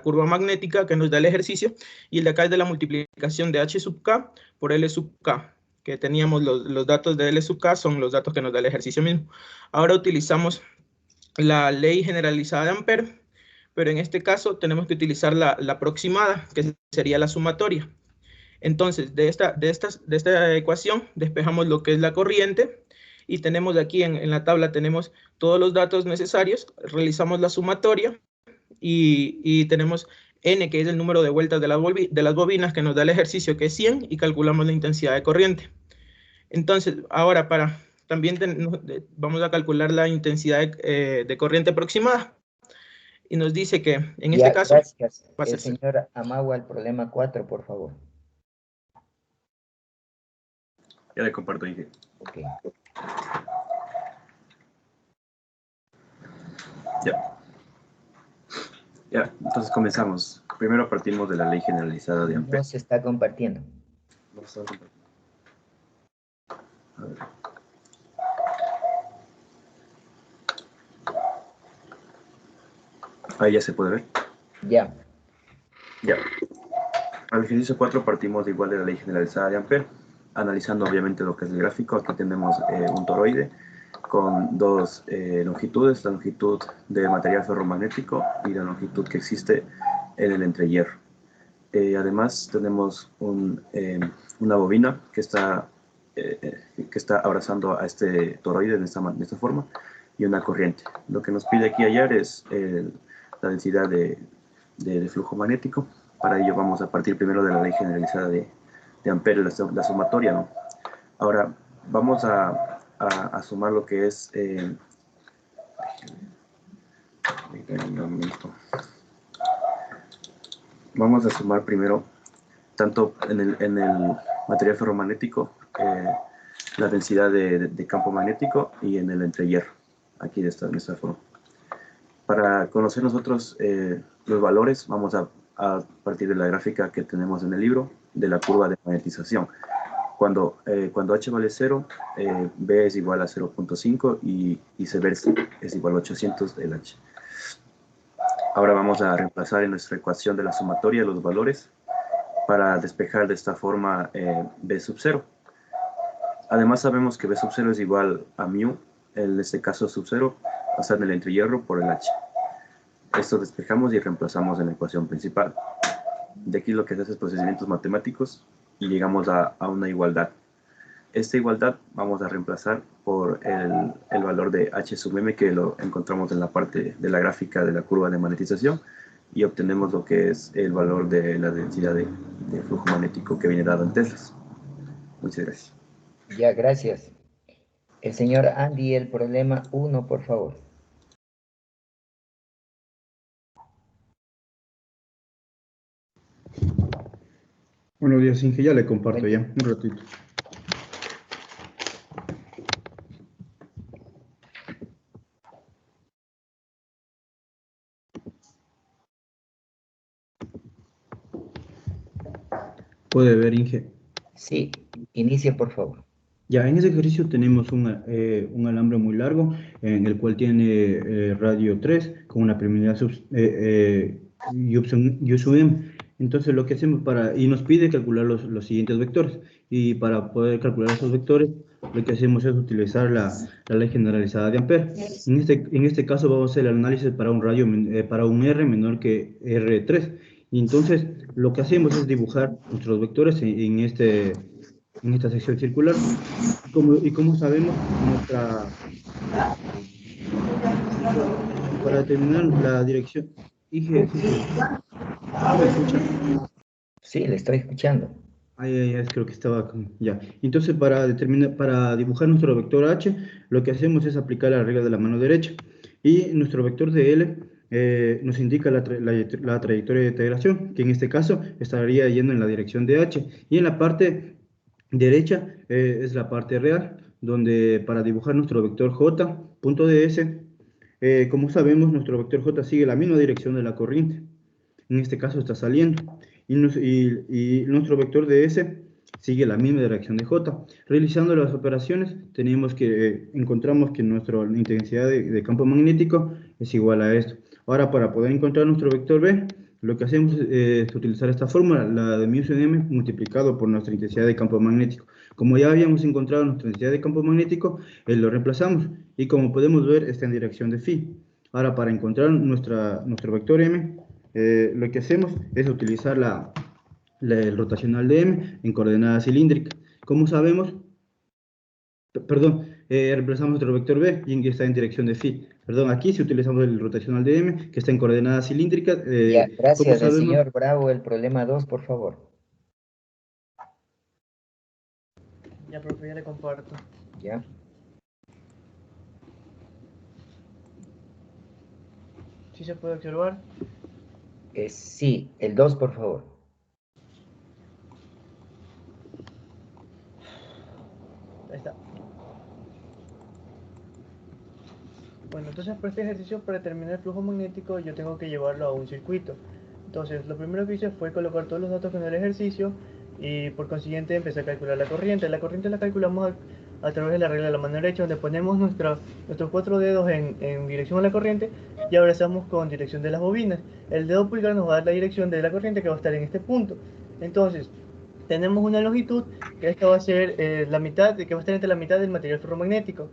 curva magnética que nos da el ejercicio, y el de acá es de la multiplicación de H sub K por L sub K, que teníamos los datos de L sub K son los datos que nos da el ejercicio mismo. Ahora utilizamos la ley generalizada de Ampère, pero en este caso tenemos que utilizar la aproximada, que sería la sumatoria. Entonces, de esta ecuación despejamos lo que es la corriente, y tenemos aquí en la tabla tenemos todos los datos necesarios, realizamos la sumatoria, y tenemos N, que es el número de vueltas de las bobinas, que nos da el ejercicio, que es 100, y calculamos la intensidad de corriente. Entonces, ahora también vamos a calcular la intensidad de corriente aproximada. Y nos dice que en este caso... Gracias. El señor Amagua, el problema 4, por favor. Ya le comparto, Inge. Ok. Ya, entonces comenzamos. Primero partimos de la ley generalizada de Ampère. No se está compartiendo. No se está compartiendo. A ver. Ahí ya se puede ver. Ya. Ya. Para el ejercicio 4 partimos de igual de la ley generalizada de Ampère, analizando obviamente lo que es el gráfico. Aquí tenemos un toroide con dos longitudes, la longitud del material ferromagnético y la longitud que existe en el entrehierro. Además tenemos una bobina que está abrazando a este toroide de esta forma, y una corriente. Lo que nos pide aquí hallar es la densidad de flujo magnético. Para ello vamos a partir primero de la ley generalizada de Ampère, la sumatoria, ¿no? Ahora vamos a sumar lo que es vamos a sumar primero tanto en el material ferromagnético la densidad de campo magnético, y en el entrehierro, aquí de esta forma. Para conocer nosotros los valores, vamos a partir de la gráfica que tenemos en el libro de la curva de magnetización. Cuando H vale 0, B es igual a 0.5 y viceversa, es igual a 800 del H. Ahora vamos a reemplazar en nuestra ecuación de la sumatoria los valores para despejar de esta forma B sub 0. Además sabemos que B sub 0 es igual a mu, en este caso sub 0, basado en el entrehierro por el H. Esto despejamos y reemplazamos en la ecuación principal. De aquí lo que se hace es procedimientos matemáticos y llegamos a una igualdad. Esta igualdad vamos a reemplazar por el valor de H sub m, que lo encontramos en la parte de la gráfica de la curva de magnetización, y obtenemos lo que es el valor de la densidad de flujo magnético que viene dado en teslas. Muchas gracias. Ya, gracias. El señor Andy, el problema 1, por favor. Buenos días, Inge. Ya le comparto ya, un ratito. ¿Puede ver, Inge? Sí, inicie, por favor. Ya en ese ejercicio tenemos un alambre muy largo en el cual tiene radio 3 con una permeabilidad y sub m. Entonces lo que hacemos y nos pide calcular los siguientes vectores. Y para poder calcular esos vectores, lo que hacemos es utilizar la ley generalizada de Ampère. En este caso vamos a hacer el análisis para para un R menor que R3. Y entonces lo que hacemos es dibujar nuestros vectores en esta sección circular. Y como sabemos, para determinar la dirección, ¿me escucha? Sí, le estoy escuchando. Creo que estaba ya. Entonces, para dibujar nuestro vector H, lo que hacemos es aplicar la regla de la mano derecha. Y nuestro vector de L nos indica la trayectoria de integración, que en este caso estaría yendo en la dirección de H. Y en la parte derecha es la parte real, donde para dibujar nuestro vector J, punto de S, como sabemos, nuestro vector J sigue la misma dirección de la corriente. En este caso está saliendo. Y nuestro vector de S sigue la misma dirección de J. Realizando las operaciones, encontramos que nuestra intensidad de campo magnético es igual a esto. Ahora, para poder encontrar nuestro vector B, lo que hacemos es utilizar esta fórmula, la de μ sub m multiplicado por nuestra intensidad de campo magnético. Como ya habíamos encontrado nuestra intensidad de campo magnético, lo reemplazamos. Y como podemos ver, está en dirección de phi. Ahora, para encontrar nuestro vector M, lo que hacemos es utilizar el rotacional de M en coordenada cilíndrica. Como sabemos, reemplazamos nuestro vector B y está en dirección de phi. Aquí si utilizamos el rotacional de M, que está en coordenada cilíndrica. Ya, gracias, señor Bravo. El problema 2, por favor. Ya, profe, ya le comparto. Ya. ¿Sí se puede observar? Sí, el 2, por favor. Ahí está. Bueno, entonces para este ejercicio, para determinar el flujo magnético, yo tengo que llevarlo a un circuito. Entonces, lo primero que hice fue colocar todos los datos con el ejercicio y por consiguiente empecé a calcular la corriente. La corriente la calculamos a través de la regla de la mano derecha, donde ponemos nuestros 4 dedos en dirección a la corriente y abrazamos con dirección de las bobinas. El dedo pulgar nos va a dar la dirección de la corriente, que va a estar en este punto. Entonces, tenemos una longitud, que esta va a ser la mitad, que va a estar entre la mitad del material ferromagnético.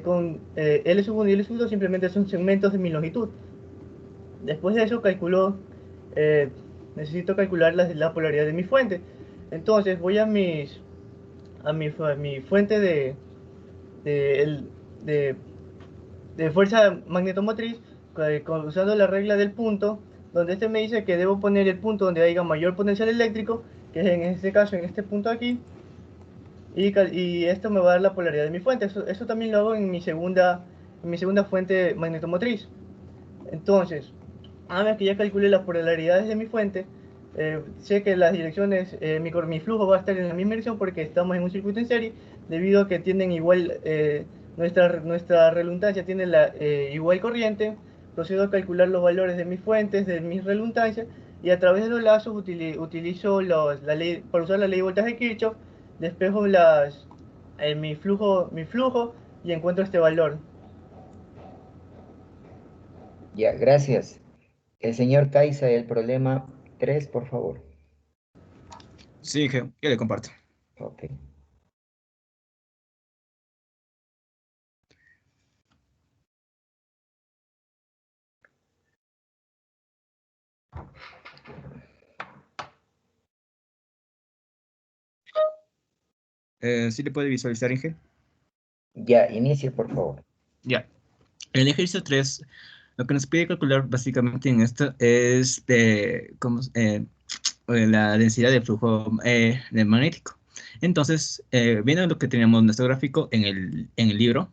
Con L1 y L2 simplemente son segmentos de mi longitud. Después de eso necesito calcular la polaridad de mi fuente. Entonces voy a mi fuente de fuerza magnetomotriz, usando la regla del punto, donde me dice que debo poner el punto donde haya mayor potencial eléctrico, que es en este caso en este punto aquí, y esto me va a dar la polaridad de mi fuente. Eso también lo hago en mi segunda fuente magnetomotriz. Entonces, una vez que ya calculé las polaridades de mi fuente, sé que las direcciones, mi flujo va a estar en la misma dirección porque estamos en un circuito en serie, debido a que tienen igual, nuestra redundancia tiene igual corriente. Procedo a calcular los valores de mis fuentes, de mis redundancias, y a través de los lazos utilizo para usar la ley de voltaje de Kirchhoff, despejo mi flujo y encuentro este valor. Ya, gracias. El señor Caiza, el problema 3, por favor. Sí, ya le comparto. Ok. ¿Sí le puede visualizar, Inge? Ya, inicie, por favor. Ya. El ejercicio 3, lo que nos pide calcular básicamente en esto es la densidad de flujo magnético. Entonces, viendo lo que teníamos en nuestro gráfico en el libro,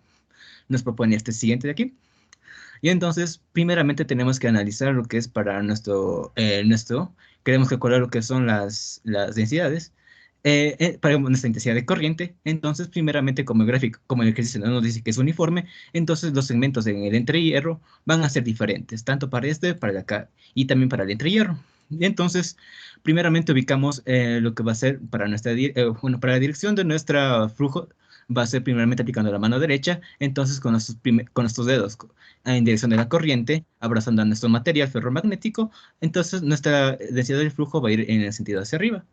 nos propone este siguiente de aquí. Y entonces, primeramente tenemos que analizar lo que es para queremos calcular lo que son las densidades, para nuestra intensidad de corriente. Entonces, primeramente, como el ejercicio nos dice que es uniforme, entonces los segmentos en el entrehierro van a ser diferentes, tanto para para el acá, y también para el entrehierro. Y entonces, primeramente ubicamos lo que va a ser para para la dirección de nuestro flujo, va a ser primeramente aplicando la mano derecha, entonces con nuestros dedos en dirección de la corriente, abrazando a nuestro material ferromagnético, entonces nuestra densidad del flujo va a ir en el sentido hacia arriba.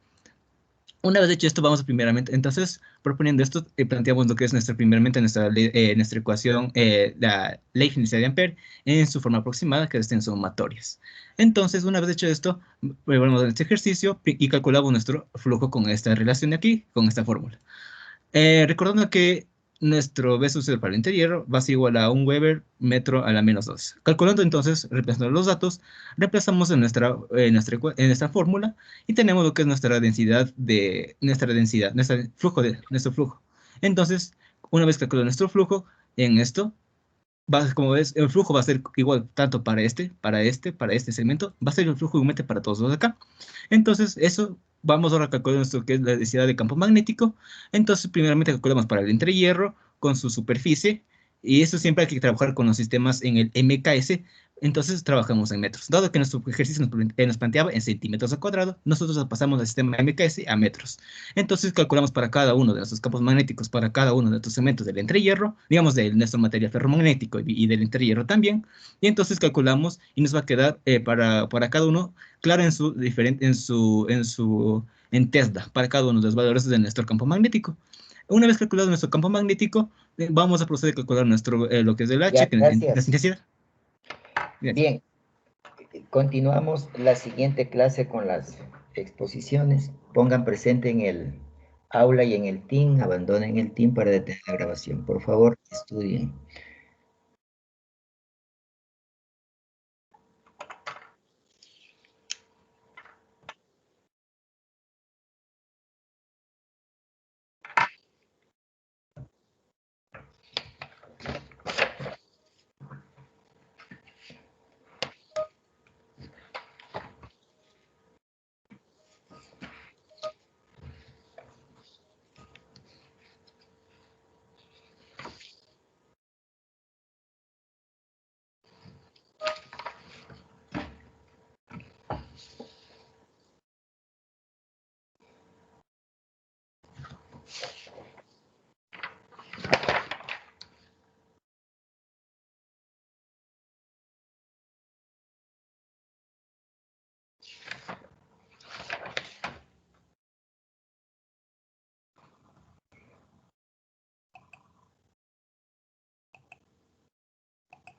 Una vez hecho esto, vamos a primeramente, entonces, proponiendo esto, planteamos lo que es primeramente nuestra ecuación, la ley generalizada de Ampère, en su forma aproximada, que es en sumatorias. Entonces, una vez hecho esto, volvemos a este ejercicio y calculamos nuestro flujo con esta relación de aquí, con esta fórmula. Recordando que nuestro B sub 0 para el interhierro va a ser igual a 1 Weber metro a la menos 2. Calculando entonces, reemplazando los datos, reemplazamos en nuestra fórmula y tenemos lo que es nuestra densidad, nuestro flujo. Entonces, una vez calculado nuestro flujo, en esto, como ves, el flujo va a ser igual tanto para este segmento, va a ser el flujo igualmente para todos los de acá. Entonces, eso vamos ahora a calcular nuestro que es la densidad de campo magnético. Entonces, primeramente calculamos para el entrehierro con su superficie, y eso siempre hay que trabajar con los sistemas en el MKS, entonces trabajamos en metros. Dado que nuestro ejercicio nos planteaba en centímetros al cuadrado, nosotros pasamos al sistema MKS a metros. Entonces calculamos para cada uno de nuestros campos magnéticos, para cada uno de estos segmentos del entrehierro, digamos de nuestro material ferromagnético y del entrehierro también, y entonces calculamos y nos va a quedar para cada uno, claro, en Tesla, para cada uno de los valores de nuestro campo magnético. Una vez calculado nuestro campo magnético, vamos a proceder a calcular lo que es el H, Ya, que es la intensidad. Bien, continuamos la siguiente clase con las exposiciones. Pongan presente en el aula y en el team, abandonen el team para detener la grabación. Por favor, estudien.